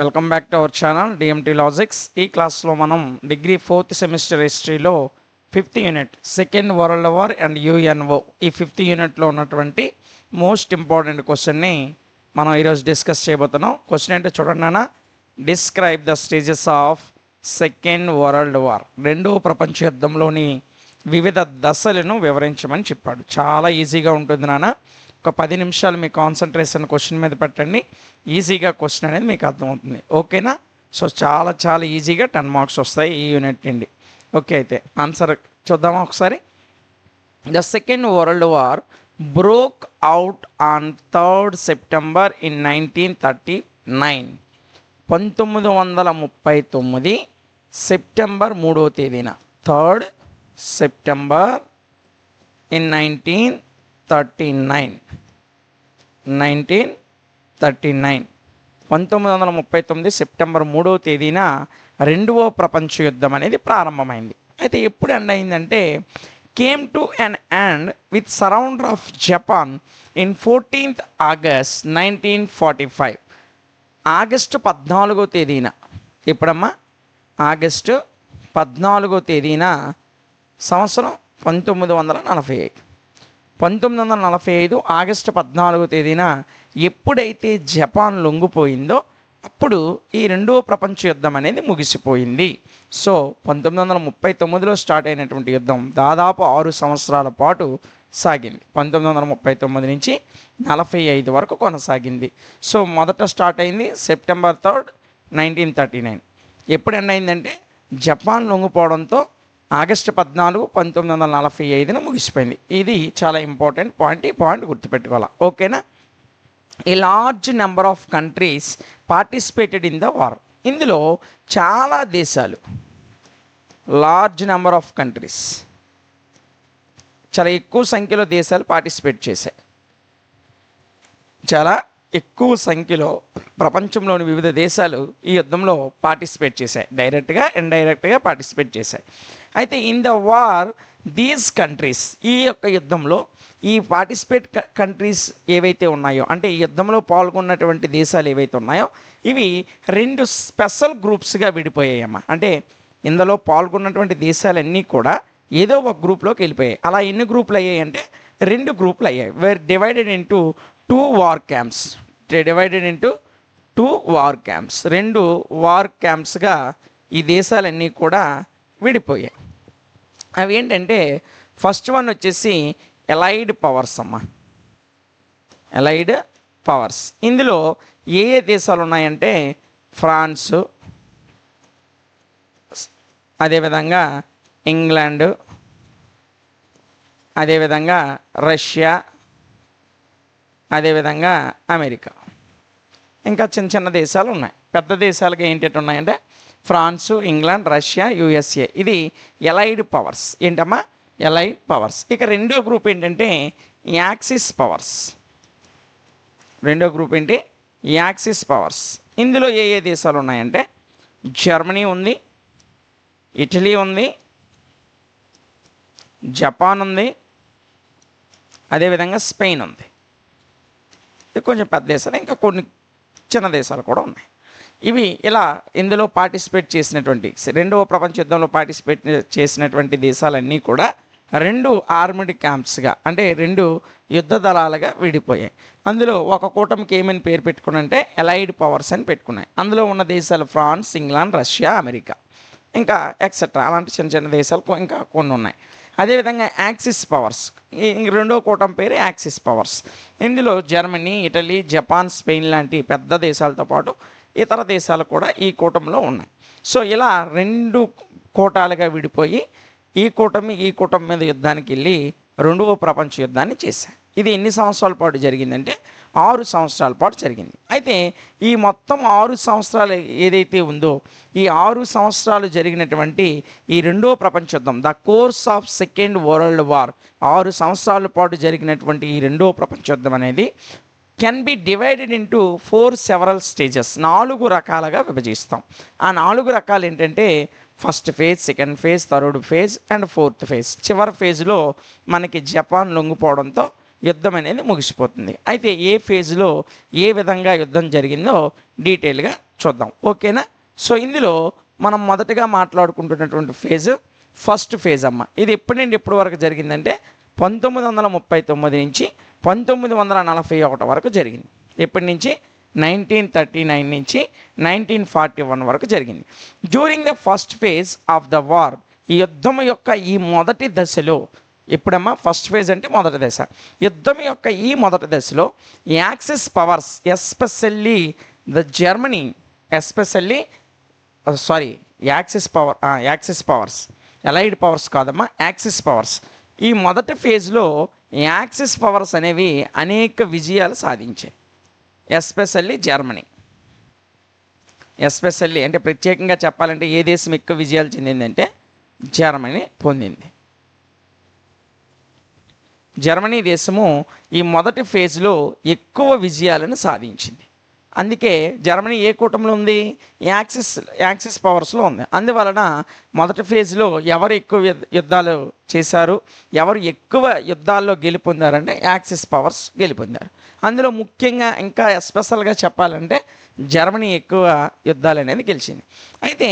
Welcome back to our channel DMT logics. ఈ క్లాస్లో మనం డిగ్రీ 4th సెమిస్టర్ హిస్టరీలో 5th unit second world war and UNO ఈ 5th యూనిట్లో ఉన్నటువంటి మోస్ట్ ఇంపార్టెంట్ క్వశ్చన్ని మనం ఈరోజు డిస్కస్ చేయబోతున్నాం. క్వశ్చన్ ఏంటో చూడండి నాన్న. Describe the stages of second world war, రెండవ ప్రపంచ యుద్ధంలోని వివిధ దశలను వివరించమని చెప్పాడు. చాలా ఈజీగా ఉంటుంది నాన్న. ఒక 10 నిమిషాలు మీ కాన్సన్ట్రేషన్ క్వశ్చన్ మీద పెట్టండి, ఈజీగా క్వశ్చన్ అనేది మీకు అర్థమవుతుంది. ఓకేనా? సో చాలా ఈజీగా 10 మార్క్స్ వస్తాయి ఈ యూనిట్ నుండి. ఓకే, అయితే ఆన్సర్ చూద్దామా ఒకసారి. The second world war broke out on 3rd September in 1939. 1939 September 3వ తేదీన 3rd September in 1939. 1939 సెప్టెంబర్ 3వ తేదీన రెండవ ప్రపంచ యుద్ధం అనేది ప్రారంభమైంది. అయితే ఎప్పుడు ఎండ్ అయిందంటే came to an end with surrender of Japan in 14th August 1945. ఆగస్టు 14వ తేదీన, ఎప్పుడమ్మా? ఆగస్టు 14వ తేదీన సంవత్సరం 1945. 1945 ఆగస్టు 14వ తేదీన ఎప్పుడైతే జపాన్ లొంగిపోయిందో అప్పుడు ఈ రెండవ ప్రపంచ యుద్ధం అనేది ముగిసిపోయింది. సో 1939లో స్టార్ట్ అయినటువంటి యుద్ధం దాదాపు 6 సంవత్సరాల పాటు సాగింది. 1939 నుంచి 45 వరకు కొనసాగింది. సో మొదట స్టార్ట్ అయింది సెప్టెంబర్ 3rd 1939. ఎప్పుడు ఎండ్ అయిందంటే జపాన్ లొంగిపోవడంతో ఆగస్టు 14, 1945 ముగిసిపోయింది. ఇది చాలా ఇంపార్టెంట్ పాయింట్. ఈ పాయింట్ గుర్తుపెట్టుకోవాలి. ఓకేనా? A large number of countries participated in the war. ఇందులో చాలా దేశాలు, లార్జ్ నెంబర్ ఆఫ్ కంట్రీస్, చాలా ఎక్కువ సంఖ్యలో దేశాలు పార్టిసిపేట్ చేశాయి. చాలా ఎక్కువ సంఖ్యలో ప్రపంచంలోని వివిధ దేశాలు ఈ యుద్ధంలో పార్టిసిపేట్ చేశాయి. డైరెక్ట్గా ఇండైరెక్ట్గా పార్టిసిపేట్ చేశాయి. అయితే in the war these countries, ఈ యొక్క యుద్ధంలో ఈ పార్టిసిపేట్ కంట్రీస్ ఏవైతే ఉన్నాయో, అంటే ఈ యుద్ధంలో పాల్గొన్నటువంటి దేశాలు ఏవైతే ఉన్నాయో ఇవి 2 స్పెషల్ గ్రూప్స్గా విడిపోయాయమ్మా. అంటే ఇందులో పాల్గొన్నటువంటి దేశాలన్నీ కూడా ఏదో ఒక గ్రూప్లోకి వెళ్ళిపోయాయి. అలా ఎన్ని గ్రూపులు అయ్యాయి అంటే 2 గ్రూపులు అయ్యాయి. Were divided into 2 war camps. Divided into 2 war camps. 2 war క్యాంప్స్గా ఈ దేశాలన్నీ కూడా విడిపోయాయి. అవి ఏంటంటే ఫస్ట్ వన్ వచ్చేసి ఎలైడ్ పవర్స్ అమ్మ. Allied powers. ఇందులో ఏ దేశాలు ఉన్నాయంటే ఫ్రాన్సు, అదేవిధంగా ఇంగ్లాండ్, అదేవిధంగా రష్యా, అదేవిధంగా అమెరికా. ఇంకా చిన్న దేశాలు ఉన్నాయి. పెద్ద దేశాలుగా ఏంటంటే ఉన్నాయంటే ఫ్రాన్సు, ఇంగ్లాండ్, రష్యా, యుఎస్ఏ. ఇది ఎలైడ్ పవర్స్. ఏంటమ్మా? Allied powers. ఇక రెండో గ్రూప్ ఏంటంటే యాక్సిస్ పవర్స్. రెండో గ్రూప్ ఏంటి? Axis powers. ఇందులో ఏ దేశాలు ఉన్నాయంటే జర్మనీ ఉంది, ఇటలీ ఉంది, జపాన్ ఉంది, అదేవిధంగా స్పెయిన్ ఉంది. ఇది కొంచెం పెద్ద దేశాలు, ఇంకా కొన్ని చిన్న దేశాలు కూడా ఉన్నాయి. ఇవి ఇలా ఇందులో పార్టిసిపేట్ చేసినటువంటి, రెండవ ప్రపంచ యుద్ధంలో పార్టిసిపేట్ చేసినటువంటి దేశాలన్నీ కూడా 2 ఆర్మీడ్ క్యాంప్స్గా, అంటే 2 యుద్ధ దళాలుగా విడిపోయాయి. అందులో ఒక కూటమికి ఏమని పేరు పెట్టుకున్నంటే ఎలైడ్ పవర్స్ అని పెట్టుకున్నాయి. అందులో ఉన్న దేశాలు ఫ్రాన్స్, ఇంగ్లాండ్, రష్యా, అమెరికా, ఇంకా ఎక్సెట్రా అలాంటి చిన్న దేశాలు ఇంకా కొన్ని ఉన్నాయి. అదేవిధంగా యాక్సిస్ పవర్స్, ఈ రెండో కూటమి పేరు యాక్సిస్ పవర్స్. ఇందులో జర్మనీ, ఇటలీ, జపాన్, స్పెయిన్ లాంటి పెద్ద దేశాలతో పాటు ఇతర దేశాలు కూడా ఈ కూటమిలో ఉన్నాయి. సో ఇలా 2 కూటాలుగా విడిపోయి ఈ కూటమి మీద యుద్ధానికి వెళ్ళి రెండవ ప్రపంచ యుద్ధాన్ని చేశాయి. ఇది ఎన్ని సంవత్సరాల పాటు జరిగిందంటే 6 సంవత్సరాల పాటు జరిగింది. అయితే ఈ మొత్తం 6 సంవత్సరాలు ఏదైతే ఉందో ఈ 6 సంవత్సరాలు జరిగినటువంటి ఈ రెండవ ప్రపంచ యుద్ధం, the course of second world war, 6 సంవత్సరాల పాటు జరిగినటువంటి ఈ రెండవ ప్రపంచ యుద్ధం అనేది can be divided into 4 several stages. 4 రకాలుగా విభజిస్తాం. ఆ 4 రకాలు ఏంటంటే first phase, second phase, third phase and fourth phase. చివరి ఫేజ్లో మనకి జపాన్ లొంగిపోవడంతో యుద్ధం అనేది ముగిసిపోతుంది. అయితే ఏ ఫేజ్లో ఏ విధంగా యుద్ధం జరిగిందో డీటెయిల్గా చూద్దాం. ఓకేనా? సో ఇందులో మనం మొదటగా మాట్లాడుకుంటున్నటువంటి ఫస్ట్ ఫేజ్ అమ్మ. ఇది ఎప్పటి నుండి ఎప్పటి వరకు జరిగిందంటే 1939 నుంచి 1941 వరకు జరిగింది. ఎప్పటి నుంచి? 1939 నుంచి 1941 వరకు జరిగింది. During the first phase of the war, ఈ యుద్ధం యొక్క ఈ మొదటి దశలో, ఎప్పుడమ్మా? ఫస్ట్ ఫేజ్ అంటే మొదటి దశ. యుద్ధం యొక్క ఈ మొదటి దశలో axis powers, especially the Germany, axis powers, allied powers కాదమ్మా, యాక్సిస్ పవర్స్. ఈ మొదటి ఫేజ్లో యాక్సిస్ పవర్స్ అనేవి అనేక విజయాలు సాధించాయి. ఎస్పెషల్లీ జర్మనీ, ఎస్పెషల్లీ అంటే ప్రత్యేకంగా చెప్పాలంటే ఏ దేశం ఎక్కువ విజయాలు చెందిందంటే జర్మనీ పొందింది. జర్మనీ దేశము ఈ మొదటి ఫేజ్లో ఎక్కువ విజయాలను సాధించింది. అందుకే జర్మనీ ఏ కూటమిలో ఉంది? యాక్సిస్ పవర్స్లో ఉంది. అందువలన మొదటి ఫేజ్లో ఎవరు ఎక్కువ యుద్ధాలు చేశారు, ఎవరు ఎక్కువ యుద్ధాల్లో గెలుపొందారంటే యాక్సిస్ పవర్స్ గెలుపొందారు. అందులో ముఖ్యంగా ఇంకా ఎస్పెషల్గా చెప్పాలంటే జర్మనీ ఎక్కువ యుద్ధాలు అనేది గెలిచింది. అయితే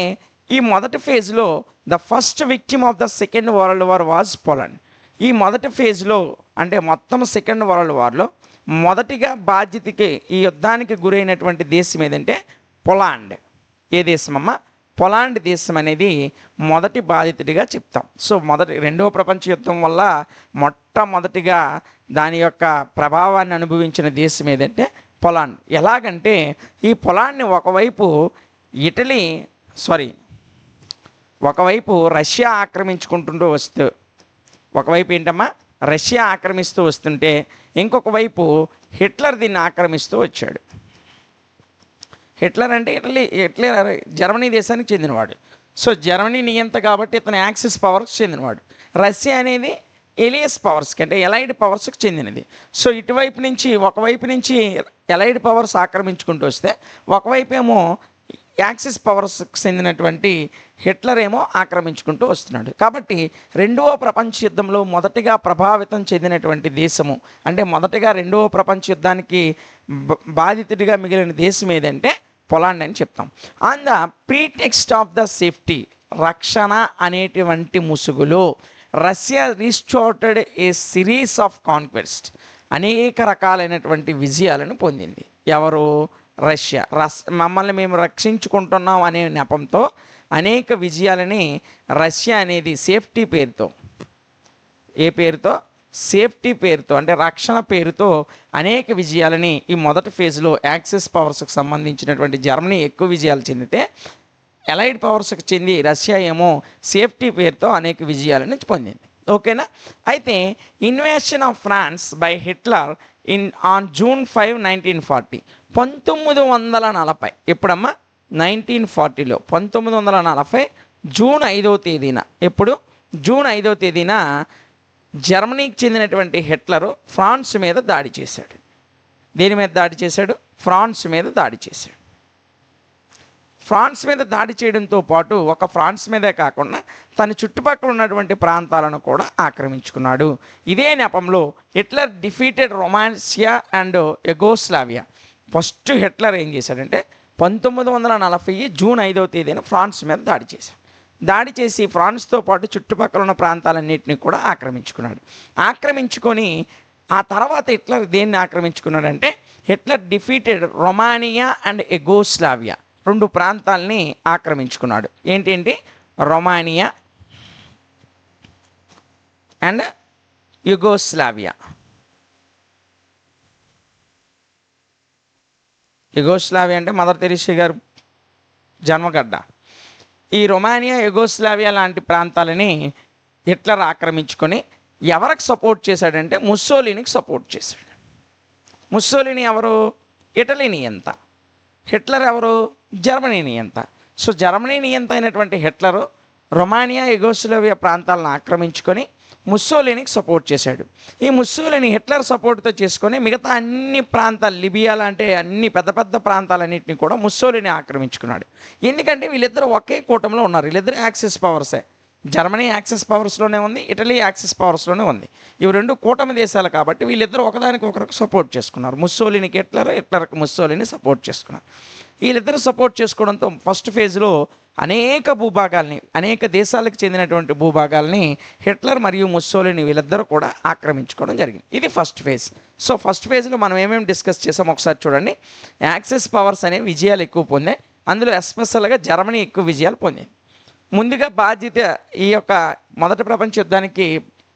ఈ మొదటి ఫేజ్లో the first victim of the second world war was Poland. ఈ మొదటి ఫేజ్లో అంటే మొత్తం సెకండ్ వరల్డ్ వార్లో మొదటిగా బాధ్యతకి ఈ యుద్ధానికి గురైనటువంటి దేశం ఏదంటే పోలాండ్. ఏ దేశం అమ్మ? పోలాండ్ దేశం అనేది మొదటి బాధితుడిగా చెప్తాం. సో రెండవ ప్రపంచ యుద్ధం వల్ల మొట్టమొదటిగా దాని యొక్క ప్రభావాన్ని అనుభవించిన దేశం ఏదంటే పోలాండ్. ఎలాగంటే ఈ పోలాండ్ని ఒకవైపు రష్యా ఆక్రమించుకుంటూ వస్తూ, ఒకవైపు ఏంటమ్మా? రష్యా ఆక్రమిస్తూ వస్తుంటే ఇంకొక వైపు హిట్లర్ దీన్ని ఆక్రమిస్తూ వచ్చాడు. హిట్లర్ అంటే హిట్లర్ జర్మనీ దేశానికి చెందినవాడు. సో జర్మనీ నియంత కాబట్టి ఇతను యాక్సిస్ పవర్స్కి చెందినవాడు. రష్యా అనేది ఎలియస్ పవర్స్కి అంటే ఎలైడ్ పవర్స్కి చెందినది. సో ఒకవైపు నుంచి ఎలైడ్ పవర్స్ ఆక్రమించుకుంటూ వస్తే, ఒకవైపు ఏమో యాక్సిస్ పవర్స్కి చెందినటువంటి హిట్లర్ ఏమో ఆక్రమించుకుంటూ వస్తున్నాడు. కాబట్టి రెండవ ప్రపంచ యుద్ధంలో మొదటిగా ప్రభావితం చెందినటువంటి దేశము అంటే మొదటిగా రెండవ ప్రపంచ యుద్ధానికి బాధితుడిగా మిగిలిన దేశం ఏదంటే పోలాండ్ అని చెప్తాం. On the pretext of the safety, రక్షణ అనేటువంటి ముసుగులో Russia restarted a series of conquest, అనేక రకాలైనటువంటి విజయాలను పొందింది. ఎవరు? రష్యా. మమ్మల్ని మేము రక్షించుకుంటున్నాం అనే నెపంతో అనేక విజయాలని రష్యా అనేది సేఫ్టీ పేరుతో, ఏ పేరుతో? సేఫ్టీ పేరుతో అంటే రక్షణ పేరుతో అనేక విజయాలని ఈ మొదటి ఫేజ్లో యాక్సిస్ పవర్స్కి సంబంధించినటువంటి జర్మనీ ఎక్కువ విజయాలు చెందితే, ఎలైడ్ పవర్స్కి చెంది రష్యా ఏమో సేఫ్టీ పేరుతో అనేక విజయాలను పొందింది. ఓకేనా? అయితే invasion of France by Hitler on June 5, 1940, 1940. ఎప్పుడమ్మా? 1940లో 1940 జూన్ 5వ తేదీన. ఎప్పుడు? జూన్ 5వ తేదీన జర్మనీకి చెందినటువంటి హిట్లరు ఫ్రాన్స్ మీద దాడి చేశాడు. దేని మీద దాడి చేశాడు? ఫ్రాన్స్ మీద దాడి చేశాడు. ఫ్రాన్స్ మీద దాడి చేయడంతో పాటు ఒక ఫ్రాన్స్ మీదే కాకుండా తన చుట్టుపక్కల ఉన్నటువంటి ప్రాంతాలను కూడా ఆక్రమించుకున్నాడు. ఇదే నెపంలో Hitler defeated Romania and Yugoslavia. First Hitler ఏం చేశాడంటే 1940 జూన్ 5వ తేదీన ఫ్రాన్స్ మీద దాడి చేశాడు. దాడి చేసి ఫ్రాన్స్తో పాటు చుట్టుపక్కల ఉన్న ప్రాంతాలన్నింటినీ కూడా ఆక్రమించుకొని ఆ తర్వాత హిట్లర్ దేన్ని ఆక్రమించుకున్నాడంటే Hitler defeated Romania and Yugoslavia, 2 ప్రాంతాలని ఆక్రమించుకున్నాడు. ఏంటి? Romania and Yugoslavia. యుగోస్లావియా అంటే మదర్ తెరీసా గారు జన్మగడ్డ. ఈ రొమానియా, యుగోస్లావియా లాంటి ప్రాంతాలని హిట్లర్ ఆక్రమించుకొని ఎవరికి సపోర్ట్ చేశాడంటే ముస్సోలినీకి సపోర్ట్ చేశాడు. ముస్సోలినీ ఎవరు? ఇటలీ నియంత. హిట్లర్ ఎవరు? జర్మనీ నియంత. సో జర్మనీ నియంత అయినటువంటి హిట్లరు రొమానియా, యుగోస్లావియా ప్రాంతాలను ఆక్రమించుకొని ముస్సోలినీకి సపోర్ట్ చేశాడు. ఈ ముస్సోలినీ హిట్లర్ సపోర్ట్తో చేసుకొని మిగతా అన్ని ప్రాంతాలు, లిబియా లాంటి అన్ని పెద్ద పెద్ద ప్రాంతాలన్నింటినీ కూడా ముస్సోలినీ ఆక్రమించుకున్నాడు. ఎందుకంటే వీళ్ళిద్దరూ ఒకే కూటమిలో ఉన్నారు. వీళ్ళిద్దరు యాక్సిస్ పవర్సే. జర్మనీ యాక్సిస్ పవర్స్లోనే ఉంది, ఇటలీ యాక్సిస్ పవర్స్లోనే ఉంది. ఇవి 2 కూటమి దేశాలు కాబట్టి వీళ్ళిద్దరూ ఒకదానికి ఒకరికి సపోర్ట్ చేసుకున్నారు. ముస్సోలినీకి హిట్లర్, హిట్లర్కి ముస్సోలినీ సపోర్ట్ చేసుకున్నారు. వీళ్ళిద్దరూ సపోర్ట్ చేసుకోవడంతో ఫస్ట్ ఫేజ్లో అనేక భూభాగాల్ని, అనేక దేశాలకు చెందినటువంటి భూభాగాల్ని హిట్లర్ మరియు ముస్సోలిని వీళ్ళిద్దరూ కూడా ఆక్రమించుకోవడం జరిగింది. ఇది ఫస్ట్ ఫేజ్. సో ఫస్ట్ ఫేజ్లో మనం ఏమేమి డిస్కస్ చేసాం ఒకసారి చూడండి. యాక్సెస్ పవర్స్ అనేవి విజయాలు ఎక్కువ పొందాయి. అందులో ఎస్పెషల్గా జర్మనీ ఎక్కువ విజయాలు పొందింది. ముందుగా బాధ్యత ఈ యొక్క మొదటి ప్రపంచ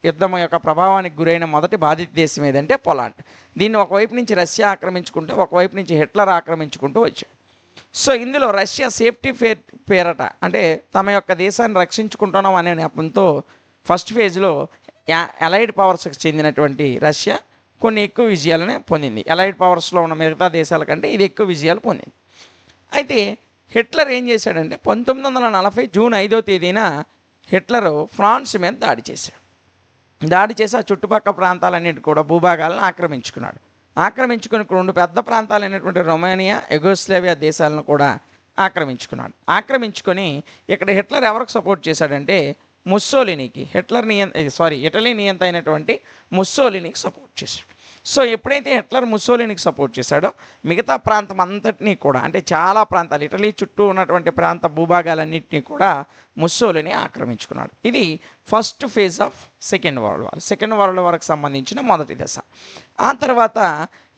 యుద్ధం యొక్క ప్రభావానికి గురైన మొదటి బాధిత దేశం ఏదంటే పోలాండ్. దీన్ని ఒకవైపు నుంచి రష్యా ఆక్రమించుకుంటూ, ఒకవైపు నుంచి హిట్లర్ ఆక్రమించుకుంటూ వచ్చాడు. సో ఇందులో రష్యా సేఫ్టీ పేరట, అంటే తమ యొక్క దేశాన్ని రక్షించుకుంటున్నాం అనే నెపంతో ఫస్ట్ ఫేజ్లో అలైడ్ పవర్స్కి చెందినటువంటి రష్యా కొన్ని ఎక్కువ విజయాలనే పొందింది. అలైడ్ పవర్స్లో ఉన్న మిగతా దేశాల కంటే ఇది ఎక్కువ విజయాలు పొందింది. అయితే హిట్లర్ ఏం చేశాడంటే 1940 జూన్ 5వ తేదీన హిట్లరు ఫ్రాన్స్ మీద దాడి చేశాడు. దాడి చేసి ఆ చుట్టుపక్కల ప్రాంతాలన్నిటి కూడా భూభాగాలను ఆక్రమించుకున్నాడు. ఆక్రమించుకుని రెండు పెద్ద ప్రాంతాలైనటువంటి రొమేనియా, యుగోస్లావియా దేశాలను కూడా ఆక్రమించుకున్నాడు. ఆక్రమించుకొని ఇక్కడ హిట్లర్ ఎవరికి సపోర్ట్ చేశాడంటే ముస్సోలినీకి, ఇటలీ నియంత అయినటువంటి ముస్సోలినీకి సపోర్ట్ చేశాడు. సో ఎప్పుడైతే హిట్లర్ ముస్సోలినీకి సపోర్ట్ చేశాడో మిగతా ప్రాంతం అంతటినీ కూడా, అంటే చాలా ప్రాంతాలు, ఇటలీ చుట్టూ ఉన్నటువంటి ప్రాంత భూభాగాలన్నింటినీ కూడా ముస్సోలినీ ఆక్రమించుకున్నాడు. ఇది first phase of second world వార్కి సంబంధించిన మొదటి దశ. ఆ తర్వాత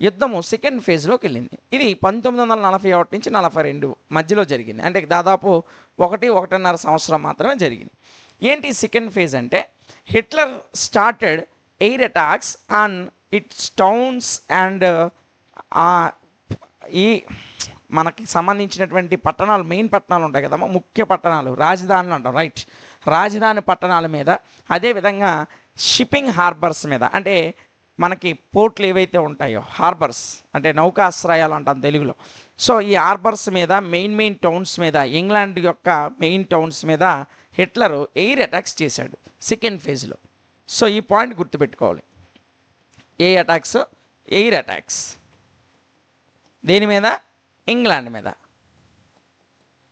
యుద్ధము సెకండ్ ఫేజ్లోకి వెళ్ళింది. ఇది 1941 నుంచి 42 మధ్యలో జరిగింది. అంటే దాదాపు 1-1.5 సంవత్సరం మాత్రమే జరిగింది. ఏంటి సెకండ్ ఫేజ్ అంటే, Hitler started air attacks on it's towns and ఈ మనకి సంబంధించినటువంటి పట్టణాలు, మెయిన్ పట్టణాలు ఉంటాయి కదమ్మా, ముఖ్య పట్టణాలు, రాజధానులు అంటాం, రైట్, రాజధాని పట్టణాల మీద, అదేవిధంగా షిప్పింగ్ హార్బర్స్ మీద, అంటే మనకి పోర్ట్లు ఏవైతే ఉంటాయో, హార్బర్స్ అంటే నౌకాశ్రయాలు అంటాం తెలుగులో. సో ఈ హార్బర్స్ మీద, మెయిన్ టౌన్స్ మీద, ఇంగ్లాండ్ యొక్క మెయిన్ టౌన్స్ మీద హిట్లర్ ఎయిర్ అటాక్స్ చేశాడు సెకండ్ ఫేజ్లో. సో ఈ పాయింట్ గుర్తుపెట్టుకోవాలి. ఎయిర్ అటాక్స్ దేని మీద? ఇంగ్లాండ్ మీద.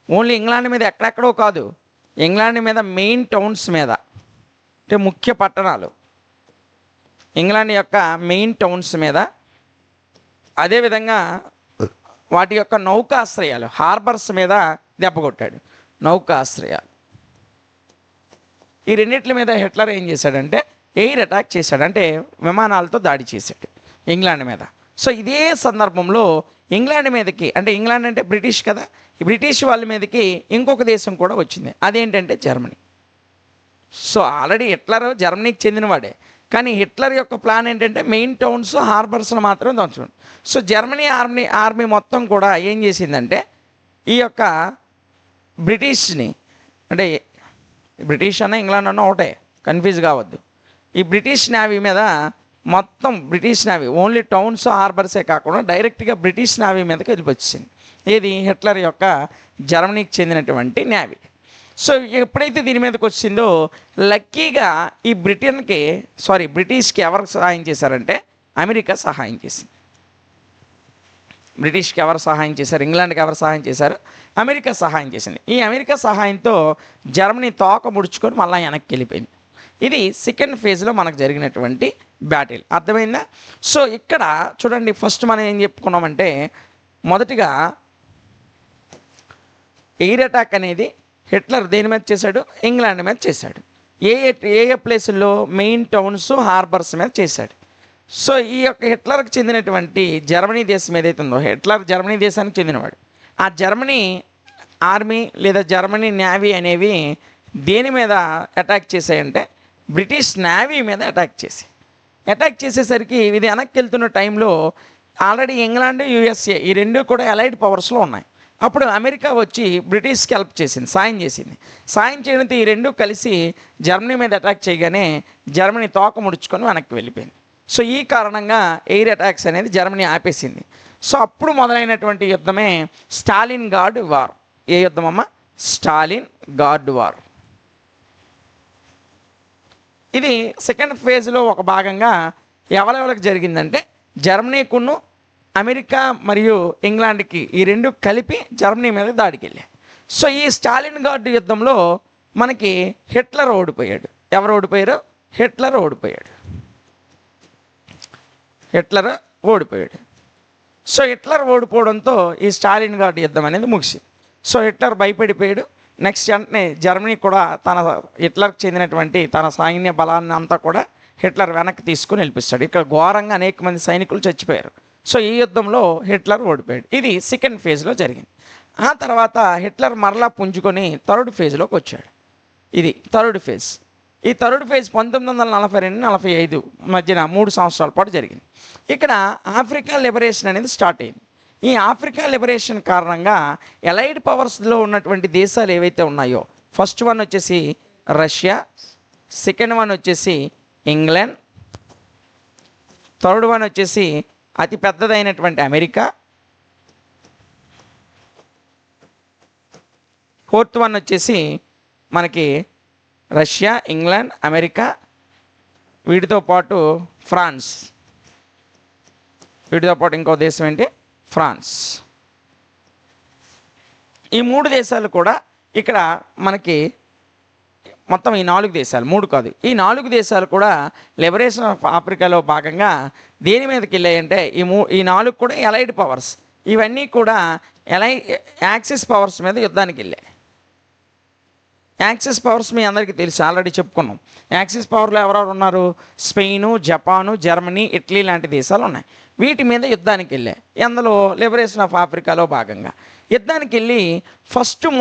ఓన్లీ ఇంగ్లాండ్ మీద ఎక్కడెక్కడో కాదు, ఇంగ్లాండ్ మీద మెయిన్ టౌన్స్ మీద, అంటే ముఖ్య పట్టణాలు, ఇంగ్లాండ్ యొక్క మెయిన్ టౌన్స్ మీద, అదేవిధంగా వాటి యొక్క నౌకాశ్రయాలు, హార్బర్స్ మీద దెబ్బ కొట్టాడు. నౌకాశ్రయాలు, ఈ రెండింటి మీద హిట్లర్ ఏం చేశాడంటే ఎయిర్ అటాక్ చేశాడు, అంటే విమానాలతో దాడి చేశాడు ఇంగ్లాండ్ మీద. సో ఇదే సందర్భంలో ఇంగ్లాండ్ మీదకి, అంటే ఇంగ్లాండ్ అంటే బ్రిటిష్ కదా, ఈ బ్రిటిష్ వాళ్ళ మీదకి ఇంకొక దేశం కూడా వచ్చింది. అదేంటంటే జర్మనీ. సో ఆల్రెడీ హిట్లర్ జర్మనీకి చెందినవాడే, కానీ హిట్లర్ యొక్క ప్లాన్ ఏంటంటే మెయిన్ టౌన్స్, హార్బర్స్ను మాత్రమే దంచడం. సో జర్మనీ ఆర్మీ మొత్తం కూడా ఏం చేసిందంటే ఈ యొక్క బ్రిటిష్ని, అంటే బ్రిటిష్ అన్న ఇంగ్లాండ్ అన్న ఒకటే, కన్ఫ్యూజ్ కావద్దు, ఈ బ్రిటిష్ నేవీ మీద మొత్తం, బ్రిటిష్ నేవీ ఓన్లీ టౌన్స్, హార్బర్సే కాకుండా డైరెక్ట్గా బ్రిటిష్ నేవీ మీదకి వెళ్ళిపోయింది. ఏది? హిట్లర్ యొక్క జర్మనీకి చెందినటువంటి నేవీ. సో ఎప్పుడైతే దీని మీదకి వచ్చిందో లక్కీగా ఈ బ్రిటిష్కి ఎవరికి సహాయం చేశారంటే అమెరికా సహాయం చేసింది. బ్రిటిష్కి ఎవరు సహాయం చేశారు? ఇంగ్లాండ్కి ఎవరు సహాయం చేశారు? అమెరికా సహాయం చేసింది. ఈ అమెరికా సహాయంతో జర్మనీ తోక ముడుచుకొని మళ్ళీ వెనక్కి వెళ్ళిపోయింది. ఇది సెకండ్ ఫేజ్లో మనకు జరిగినటువంటి బ్యాటిల్. అర్థమైందా? సో ఇక్కడ చూడండి, ఫస్ట్ మనం ఏం చెప్పుకున్నామంటే, మొదటిగా ఎయిర్ అటాక్ అనేది హిట్లర్ దేని మీద చేశాడు? ఇంగ్లాండ్ మీద చేశాడు. ఏ ప్లేసుల్లో? మెయిన్ టౌన్స్, హార్బర్స్ మీద చేశాడు. సో ఈ యొక్క హిట్లర్కి చెందినటువంటి జర్మనీ దేశం ఏదైతే ఉందో, హిట్లర్ జర్మనీ దేశానికి చెందినవాడు. ఆ జర్మనీ ఆర్మీ లేదా జర్మనీ నేవీ అనేవి దేని మీద అటాక్ చేశాయంటే బ్రిటిష్ నేవీ మీద అటాక్ చేసేసరికి ఇది వెనక్కి వెళ్తున్న టైంలో ఆల్రెడీ ఇంగ్లాండ్, యుఎస్ఏ ఈ రెండు కూడా అలైడ్ పవర్స్లో ఉన్నాయి. అప్పుడు అమెరికా వచ్చి బ్రిటిష్కి హెల్ప్ చేసింది, సాయం చేయడంతో ఈ రెండు కలిసి జర్మనీ మీద అటాక్ చేయగానే జర్మనీ తోక ముడుచుకొని వెనక్కి వెళ్ళిపోయింది. సో ఈ కారణంగా ఎయిర్ అటాక్స్ అనేది జర్మనీ ఆపేసింది. సో అప్పుడు మొదలైనటువంటి యుద్ధమే స్టాలిన్గ్రాడ్ వార్. ఏ యుద్ధం అమ్మా? Stalingrad war. ఇది సెకండ్ ఫేజ్లో ఒక భాగంగా ఎవరెవరికి జరిగిందంటే జర్మనీకును, అమెరికా మరియు ఇంగ్లాండ్కి ఈ రెండు కలిపి జర్మనీ మీద దాడికి వెళ్ళాయి. సో ఈ స్టాలిన్గ్రాడ్ యుద్ధంలో మనకి హిట్లర్ ఓడిపోయాడు. ఎవరు ఓడిపోయారు? హిట్లర్ ఓడిపోయాడు. సో హిట్లర్ ఓడిపోవడంతో ఈ స్టాలిన్ గార్డ్ యుద్ధం అనేది ముగిసింది. సో హిట్లర్ భయపడిపోయాడు. నెక్స్ట్ వెంటనే జర్మనీ కూడా హిట్లర్కి చెందినటువంటి తన సైన్య బలాన్ని అంతా కూడా హిట్లర్ వెనక్కి తీసుకుని వెళ్ళిపిస్తాడు. ఇక్కడ ఘోరంగా అనేక మంది సైనికులు చచ్చిపోయారు. సో ఈ యుద్ధంలో హిట్లర్ ఓడిపోయాడు. ఇది సెకండ్ ఫేజ్లో జరిగింది. ఆ తర్వాత హిట్లర్ మరలా పుంజుకొని థర్డ్ ఫేజ్లోకి వచ్చాడు. ఇది థర్డ్ ఫేజ్. ఈ థర్డ్ ఫేజ్ 1942-45 మధ్యన 3 సంవత్సరాల పాటు జరిగింది. ఇక్కడ ఆఫ్రికా లిబరేషన్ అనేది స్టార్ట్ అయింది. ఈ ఆఫ్రికా లిబరేషన్ కారణంగా ఎలైడ్ పవర్స్లో ఉన్నటువంటి దేశాలు ఏవైతే ఉన్నాయో, ఫస్ట్ వన్ వచ్చేసి రష్యా, సెకండ్ వన్ వచ్చేసి ఇంగ్లాండ్, థర్డ్ వన్ వచ్చేసి అతి పెద్దదైనటువంటి అమెరికా, ఫోర్త్ వన్ వచ్చేసి మనకి రష్యా, ఇంగ్లాండ్, అమెరికా, వీటితో పాటు ఫ్రాన్స్, వీటితో పాటు ఇంకో దేశం ఏంటి ఫ్రాన్స్. ఈ 3 దేశాలు కూడా ఇక్కడ మనకి మొత్తం ఈ 4 దేశాలు, 3 కాదు, ఈ 4 దేశాలు కూడా లిబరేషన్ ఆఫ్ ఆఫ్రికాలో భాగంగా దేని మీదకి వెళ్ళాయంటే ఈ 4 కూడా ఎలైడ్ పవర్స్. ఇవన్నీ కూడా యాక్సిస్ పవర్స్ మీద యుద్ధానికి వెళ్ళాయి. యాక్సిస్ పవర్స్ మీ అందరికీ తెలుసు, ఆల్రెడీ చెప్పుకున్నాం. యాక్సిస్ పవర్లో ఎవరెవరు ఉన్నారు? స్పెయిన్, జపాను, జర్మనీ, ఇటలీ లాంటి దేశాలు ఉన్నాయి. వీటి మీద యుద్ధానికి వెళ్ళాయి. అందులో లిబరేషన్ ఆఫ్ ఆఫ్రికాలో భాగంగా యుద్ధానికి వెళ్ళి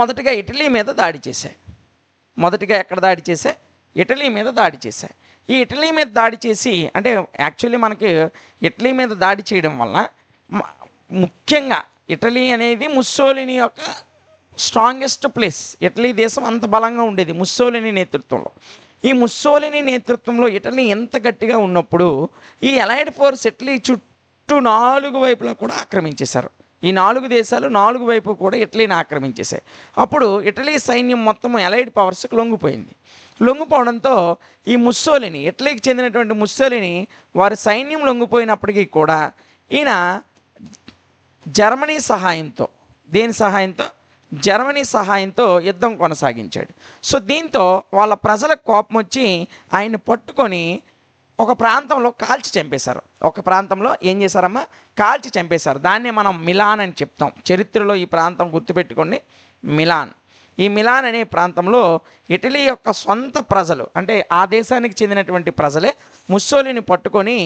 మొదటగా ఇటలీ మీద దాడి చేశాయి. మొదటిగా ఎక్కడ దాడి చేశాయి? ఇటలీ మీద దాడి చేశాయి. ఈ ఇటలీ మీద దాడి చేసి, అంటే యాక్చువల్లీ మనకి ఇటలీ మీద దాడి చేయడం వల్ల ముఖ్యంగా ఇటలీ అనేది ముస్సోలిని యొక్క స్ట్రాంగెస్ట్ ప్లేస్. ఇటలీ దేశం అంత బలంగా ఉండేది ముస్సోలిని నేతృత్వంలో. ఈ ముస్సోలిని నేతృత్వంలో ఇటలీ ఎంత గట్టిగా ఉన్నప్పుడు ఈ ఎలైడ్ ఫోర్స్ ఇటలీ చుట్టూ 4 వైపులా కూడా ఆక్రమించేశారు. ఈ 4 దేశాలు 4 వైపు కూడా ఇటలీని ఆక్రమించేశాయి. అప్పుడు ఇటలీ సైన్యం మొత్తం ఎలైడ్ పవర్స్కి లొంగిపోయింది. లొంగిపోవడంతో ఈ ముస్సోలిని, ఇటలీకి చెందినటువంటి ముస్సోలిని, వారి సైన్యం లొంగిపోయినప్పటికీ కూడా ఈయన జర్మనీ సహాయంతో, దేని సహాయంతో? జర్మనీ సహాయంతో యుద్ధం కొనసాగించాడు. సో దీంతో వాళ్ళ ప్రజలకు కోపం వచ్చి ఆయన్ని పట్టుకొని ఒక ప్రాంతంలో కాల్చి చంపేశారు. ఒక ప్రాంతంలో ఏం చేశారమ్మా? కాల్చి చంపేశారు. దాన్నే మనం మిలాన్ అని చెప్తాం. చరిత్రలో ఈ ప్రాంతం గుర్తుపెట్టుకోండి, మిలాన్. ఈ మిలాన్ అనే ప్రాంతంలో ఇటలీ యొక్క సొంత ప్రజలు, అంటే ఆ దేశానికి చెందినటువంటి ప్రజలే ముస్సోలిని పట్టుకొని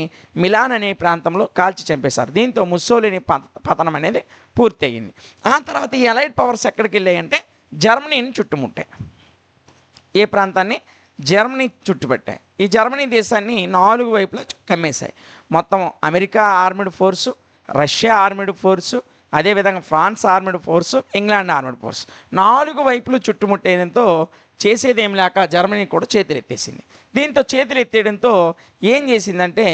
మిలాన్ అనే ప్రాంతంలో కాల్చి చంపేశారు. దీంతో ముస్సోలిని పతనం అనేది పూర్తి అయ్యింది. ఆ తర్వాత ఈ ఎలైడ్ పవర్స్ ఎక్కడికి వెళ్ళాయంటే జర్మనీని చుట్టుముట్టాయి. ఏ ప్రాంతాన్ని? జర్మనీ చుట్టుపెట్టాయి. ఈ జర్మనీ దేశాన్ని 4 వైపులా కమ్మేశాయి. మొత్తం America armed force, Russia armed force, అదేవిధంగా France armed force, England armed force, 4 వైపులు చుట్టుముట్టేయడంతో చేసేదేం లేక జర్మనీ కూడా చేతులు ఎత్తేసింది. దీంతో చేతులు ఎత్తేయడంతో ఏం చేసిందంటే,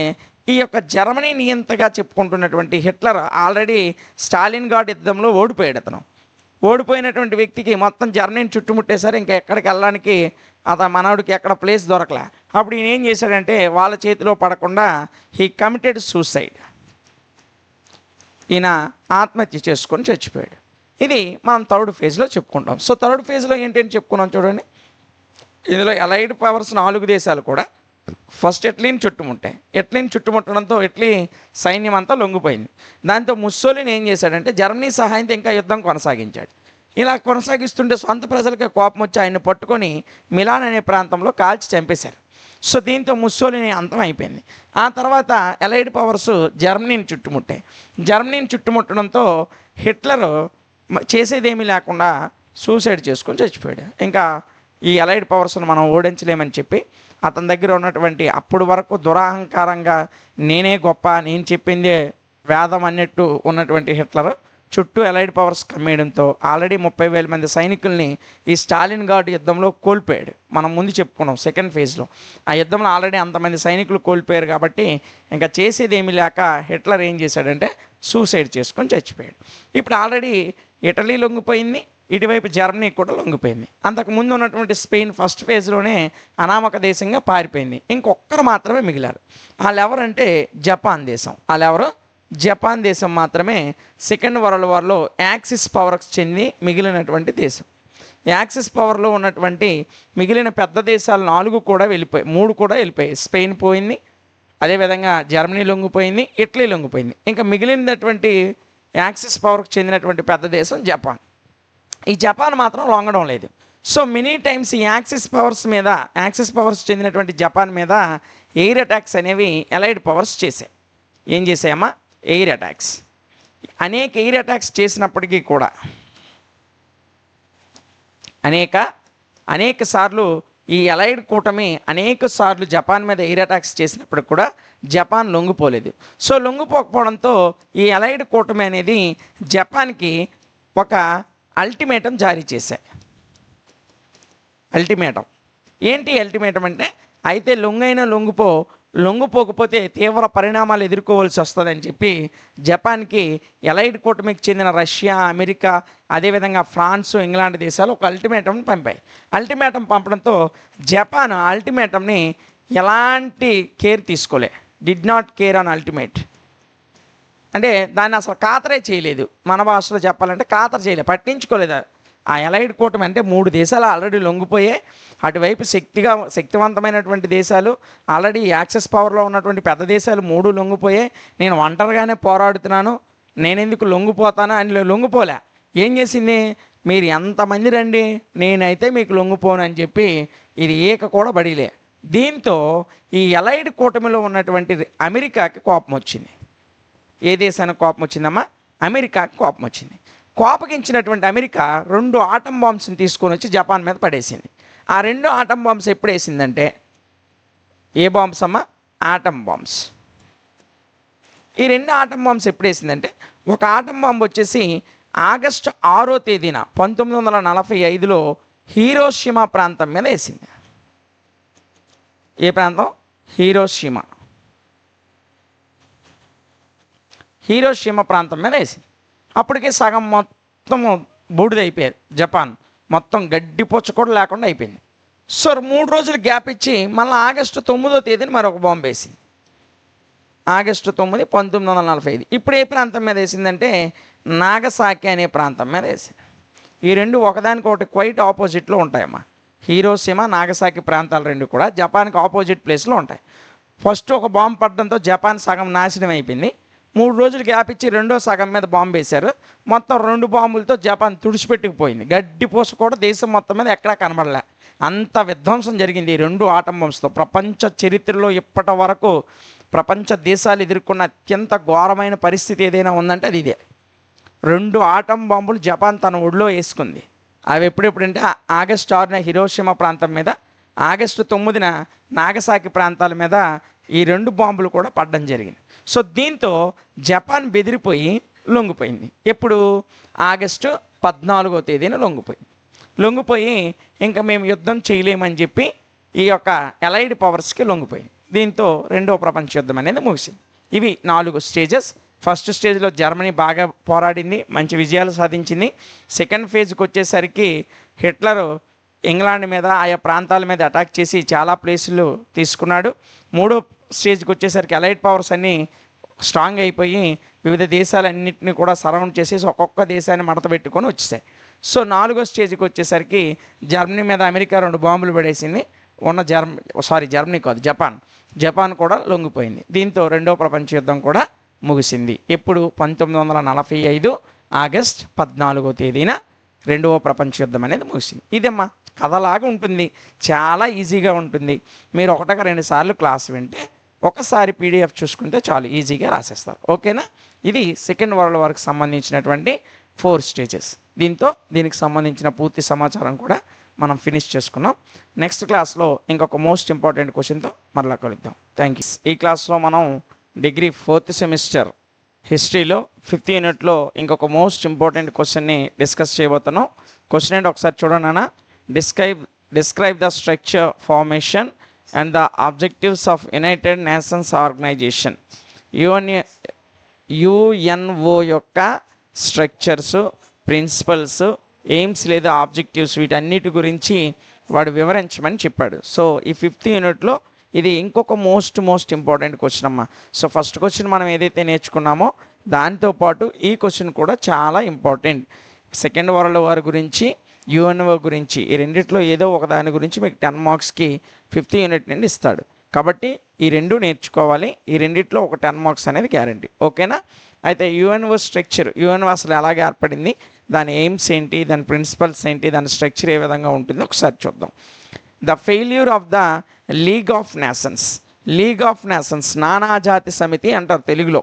ఈ యొక్క జర్మనీ నియంతగా చెప్పుకుంటున్నటువంటి హిట్లర్ ఆల్రెడీ స్టాలిన్ గార్డ్ యుద్ధంలో ఓడిపోయాడు. ఓడిపోయినటువంటి వ్యక్తికి మొత్తం జర్మనీని చుట్టుముట్టేశారు. ఇంకా ఎక్కడికి వెళ్ళడానికి మనవుడికి ఎక్కడ ప్లేస్ దొరకలే. అప్పుడు ఈయన ఏం చేశాడంటే, వాళ్ళ చేతిలో పడకుండా హీ కమిటెడ్ సూసైడ్. ఈయన ఆత్మహత్య చేసుకొని చచ్చిపోయాడు. ఇది మనం థర్డ్ ఫేజ్లో చెప్పుకుంటాం. సో థర్డ్ ఫేజ్లో ఏంటని చెప్పుకున్నాం చూడండి. ఇందులో ఎలైడ్ పవర్స్ 4 దేశాలు కూడా ఫస్ట్ ఇటలీని చుట్టుముట్టాయి. ఇటలీని చుట్టుముట్టడంతో ఇటలీ సైన్యం అంతా లొంగిపోయింది. దాంతో ముస్సోలిని ఏం చేశాడంటే జర్మనీ సహాయంతో ఇంకా యుద్ధం కొనసాగించాడు. ఇలా కొనసాగిస్తుంటే సొంత ప్రజలకి కోపం వచ్చి ఆయన్ని పట్టుకొని మిలాన్ అనే ప్రాంతంలో కాల్చి చంపేశారు. సో దీంతో ముస్సోలిని అంతం అయిపోయింది. ఆ తర్వాత ఎలైడ్ పవర్స్ జర్మనీని చుట్టుముట్టాయి. జర్మనీని చుట్టుముట్టడంతో హిట్లర్ చేసేదేమీ లేకుండా సూసైడ్ చేసుకొని చచ్చిపోయాడు. ఇంకా ఈ ఎలైడ్ పవర్స్ను మనం ఓడించలేమని చెప్పి అతని దగ్గర ఉన్నటువంటి అప్పుడు వరకు దురహంకారంగా నేనే గొప్ప, నేను చెప్పిందే వేదం అన్నట్టు ఉన్నటువంటి హిట్లర్ చుట్టూ ఎలైడ్ పవర్స్ కమ్మేయడంతో ఆల్రెడీ 30,000 మంది సైనికుల్ని ఈ స్టాలిన్ గార్డ్ యుద్ధంలో కోల్పోయాడు. మనం ముందు చెప్పుకున్నాం సెకండ్ ఫేజ్లో. ఆ యుద్ధంలో ఆల్రెడీ అంతమంది సైనికులు కోల్పోయారు కాబట్టి ఇంకా చేసేది ఏమీ లేక హిట్లర్ ఏం చేశాడంటే సూసైడ్ చేసుకొని చచ్చిపోయాడు. ఇప్పుడు ఆల్రెడీ ఇటలీ లొంగిపోయింది, ఇటువైపు జర్మనీ కూడా లొంగిపోయింది. అంతకుముందు ఉన్నటువంటి స్పెయిన్ ఫస్ట్ ఫేజ్లోనే అనామక దేశంగా పారిపోయింది. ఇంకొక్కరు మాత్రమే మిగిలారు. వాళ్ళు ఎవరంటే జపాన్ దేశం. వాళ్ళెవరు? జపాన్ దేశం మాత్రమే సెకండ్ వరల్డ్ వార్లో యాక్సిస్ పవర్కి చెంది మిగిలినటువంటి దేశం. యాక్సిస్ పవర్లో ఉన్నటువంటి మిగిలిన పెద్ద దేశాలు 4 కూడా వెళ్ళిపోయాయి, 3 కూడా వెళ్ళిపోయాయి. స్పెయిన్ పోయింది, అదేవిధంగా జర్మనీ లొంగిపోయింది, ఇటలీ లొంగిపోయింది. ఇంకా మిగిలినటువంటి యాక్సిస్ పవర్కి చెందినటువంటి పెద్ద దేశం జపాన్. ఈ జపాన్ మాత్రం లొంగడం లేదు. సో మెనీ టైమ్స్ ఈ యాక్సిస్ పవర్స్ చెందినటువంటి జపాన్ మీద ఎయిర్ అటాక్స్ అనేవి అలైడ్ పవర్స్ చేశాయి. ఏం చేశాయమ్మా? Air attacks. అనేక ఎయిర్ అటాక్స్ చేసినప్పటికీ కూడా అనేక సార్లు ఈ అలైడ్ కూటమి అనేక సార్లు జపాన్ మీద ఎయిర్ అటాక్స్ చేసినప్పుడు కూడా జపాన్ లొంగిపోలేదు. సో లొంగిపోకపోవడంతో ఈ అలైడ్ కూటమి అనేది జపాన్కి ఒక అల్టిమేటం జారీ చేశాయి. ఏంటి అల్టిమేటం అంటే, అయితే లొంగిపోకపోతే తీవ్ర పరిణామాలు ఎదుర్కోవాల్సి వస్తుందని చెప్పి జపాన్కి అలైడ్ కూటమికి చెందిన రష్యా, అమెరికా, అదేవిధంగా ఫ్రాన్స్, ఇంగ్లాండ్ దేశాలు ఒక అల్టిమేటంని పంపాయి. అల్టిమేటం పంపడంతో జపాన్ అల్టిమేటంని ఎలాంటి కేర్ తీసుకోలే. Did not care on ultimate. అంటే దాన్ని అసలు ఖాతరే చేయలేదు. మన భాషలో చెప్పాలంటే ఖాతరు చేయలేదు, పట్టించుకోలేదు. ఆ అలైడ్ కూటమి అంటే 3 దేశాలు ఆల్రెడీ లొంగిపోయాయి. అటువైపు శక్తివంతమైనటువంటి దేశాలు, ఆల్రెడీ యాక్సెస్ పవర్లో ఉన్నటువంటి పెద్ద దేశాలు 3 లొంగిపోయాయి. నేను ఒంటరిగానే పోరాడుతున్నాను, నేనెందుకు లొంగిపోతాను అని లొంగిపోలే. ఏం చేసింది? మీరు ఎంతమంది రండి, నేనైతే మీకు లొంగిపోను అని చెప్పి ఇది ఏక కూడా బడిలే. దీంతో ఈ అలైడ్ కూటమిలో ఉన్నటువంటి అమెరికాకి కోపం వచ్చింది. ఏ దేశానికి కోపం వచ్చిందమ్మా? అమెరికాకి కోపం వచ్చింది. కోపగించినటువంటి అమెరికా 2 ఆటం బాంబ్స్ని తీసుకొని వచ్చి జపాన్ మీద పడేసింది. ఆ 2 ఆటం బాంబ్స్ ఎప్పుడు వేసిందంటే, ఏ బాంబ్స్ అమ్మా? Atom bombs. ఈ 2 ఆటం బాంబ్స్ ఎప్పుడు వేసిందంటే, ఒక ఆటం బాంబు వచ్చేసి ఆగస్టు 6వ తేదీన 1945లో హీరోషిమా ప్రాంతం మీద వేసింది. ఏ ప్రాంతం? హీరోషిమా ప్రాంతం మీద వేసింది. అప్పటికే సగం మొత్తం బూడిదైపోయారు. జపాన్ మొత్తం గడ్డిపొచ్చ కూడా లేకుండా అయిపోయింది. సో 3 రోజులు గ్యాప్ ఇచ్చి మళ్ళీ ఆగస్టు 9వ తేదీన మరొక బాంబు వేసింది. ఆగస్టు 9, 1945. ఇప్పుడు ఏ ప్రాంతం మీద వేసిందంటే నాగసాకి అనే ప్రాంతం మీద వేసింది. ఈ 2 ఒకదానికొకటి క్వైట్ ఆపోజిట్లో ఉంటాయమ్మా. హీరోషిమా, నాగసాకి ప్రాంతాలు 2 కూడా జపాన్కి ఆపోజిట్ ప్లేస్లో ఉంటాయి. ఫస్ట్ ఒక బాంబు పడడంతో జపాన్ సగం నాశనం అయిపోయింది. 3 రోజులు గ్యాప్ ఇచ్చి రెండో సగం మీద బాంబు వేశారు. మొత్తం 2 బాంబులతో జపాన్ తుడిచిపెట్టుకుపోయింది. గడ్డి పూస కూడా దేశం మొత్తం మీద ఎక్కడా కనబడలే. అంత విధ్వంసం జరిగింది ఈ 2 ఆటం బాంబ్స్తో. ప్రపంచ చరిత్రలో ఇప్పటి వరకు ప్రపంచ దేశాలు ఎదుర్కొన్న అత్యంత ఘోరమైన పరిస్థితి ఏదైనా ఉందంటే అది ఇదే. 2 ఆటం బాంబులు జపాన్ తన ఒడిలో వేసుకుంది. అవి ఎప్పుడంటే ఆగస్టు 6న హిరోషిమా ప్రాంతం మీద, ఆగస్టు 9న నాగసాకి ప్రాంతాల మీద ఈ 2 బాంబులు కూడా పడడం జరిగింది. సో దీంతో జపాన్ బెదిరిపోయి లొంగిపోయింది. ఎప్పుడు? ఆగస్టు 14వ తేదీన లొంగిపోయి ఇంకా మేము యుద్ధం చేయలేమని చెప్పి ఈ యొక్క అలైడ్ పవర్స్కి లొంగిపోయింది. దీంతో 2వ ప్రపంచ యుద్ధం అనేది ముగిసింది. ఇవి 4 స్టేజెస్. ఫస్ట్ స్టేజ్లో జర్మనీ బాగా పోరాడింది, మంచి విజయాలు సాధించింది. సెకండ్ ఫేజ్కి వచ్చేసరికి హిట్లర్ ఇంగ్లాండ్ మీద, ఆయా ప్రాంతాల మీద అటాక్ చేసి చాలా ప్లేసులు తీసుకున్నాడు. 3వ స్టేజ్కి వచ్చేసరికి అలైడ్ పవర్స్ అన్నీ స్ట్రాంగ్ అయిపోయి వివిధ దేశాలన్నింటినీ కూడా సరౌండ్ చేసేసి ఒక్కొక్క దేశాన్ని మడత పెట్టుకొని వచ్చేసాయి. సో 4వ స్టేజ్కి వచ్చేసరికి జర్మనీ మీద అమెరికా 2 బాంబులు పడేసింది. జర్మనీ కాదు, జపాన్ కూడా లొంగిపోయింది. దీంతో 2వ ప్రపంచ యుద్ధం కూడా ముగిసింది. ఎప్పుడు? 1945 ఆగస్ట్ 14వ తేదీన 2వ ప్రపంచ యుద్ధం అనేది ముగిసింది. ఇదమ్మా కథలాగా ఉంటుంది, చాలా ఈజీగా ఉంటుంది. మీరు 1-2 సార్లు క్లాస్ వింటే, ఒకసారి పీడిఎఫ్ చూసుకుంటే చాలు, ఈజీగా రాసేస్తారు. ఓకేనా? ఇది సెకండ్ వరల్డ్ వార్కి సంబంధించినటువంటి 4 స్టేజెస్. దీనికి సంబంధించిన పూర్తి సమాచారం కూడా మనం ఫినిష్ చేసుకున్నాం. నెక్స్ట్ క్లాస్లో ఇంకొక మోస్ట్ ఇంపార్టెంట్ క్వశ్చన్తో మరలా కలుద్దాం. Thank you. ఈ క్లాస్లో మనం డిగ్రీ 4th సెమిస్టర్ హిస్టరీలో 5th యూనిట్లో ఇంకొక మోస్ట్ ఇంపార్టెంట్ క్వశ్చన్ని డిస్కస్ చేయబోతున్నాం. క్వశ్చన్ ఏంటి ఒకసారి చూడండి అన్న. Describe the structure, formation and the objectives of United Nations organisation. UNO యొక్క స్ట్రక్చర్స్, ప్రిన్సిపల్స్, ఎయిమ్స్ లేదా ఆబ్జెక్టివ్స్, వీటన్నిటి గురించి వాడు వివరించమని చెప్పాడు. సో ఈ 5th యూనిట్లో ఇది ఇంకొక మోస్ట్ ఇంపార్టెంట్ క్వశ్చన్ అమ్మా. సో ఫస్ట్ క్వశ్చన్ మనం ఏదైతే నేర్చుకున్నామో దాంతోపాటు ఈ క్వశ్చన్ కూడా చాలా ఇంపార్టెంట్. సెకండ్ వరల్డ్ వార్ గురించి, యుఎన్ఓ గురించి, ఈ రెండిట్లో ఏదో ఒక దాని గురించి మీకు 10 మార్క్స్కి 5th యూనిట్ నుండి ఇస్తాడు. కాబట్టి ఈ రెండు నేర్చుకోవాలి. ఈ రెండిట్లో ఒక 10 మార్క్స్ అనేది గ్యారంటీ. ఓకేనా? అయితే యుఎన్ఓ స్ట్రక్చర్, యుఎన్ఓ అసలు ఎలాగ ఏర్పడింది, దాని ఎయిమ్స్ ఏంటి, దాని ప్రిన్సిపల్స్ ఏంటి, దాని స్ట్రక్చర్ ఏ విధంగా ఉంటుందో ఒకసారి చూద్దాం. The failure of the league of nations. League of nations నానాజాతి సమితి అంటారు తెలుగులో.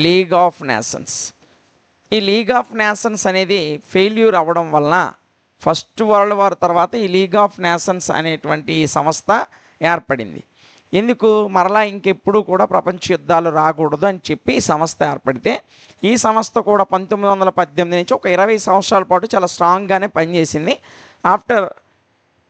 League of nations. ఈ లీగ్ ఆఫ్ నేషన్స్ అనేది ఫెయిల్యూర్ అవ్వడం వలన ఫస్ట్ వరల్డ్ వార్ తర్వాత ఈ లీగ్ ఆఫ్ నేషన్స్ అనేటువంటి సంస్థ ఏర్పడింది. ఎందుకు? మరలా ఇంకెప్పుడు కూడా ప్రపంచ యుద్ధాలు రాకూడదు అని చెప్పి ఈ సంస్థ ఏర్పడితే, ఈ సంస్థ కూడా 1918 నుంచి ఒక 20 సంవత్సరాల పాటు చాలా స్ట్రాంగ్గానే పనిచేసింది. ఆఫ్టర్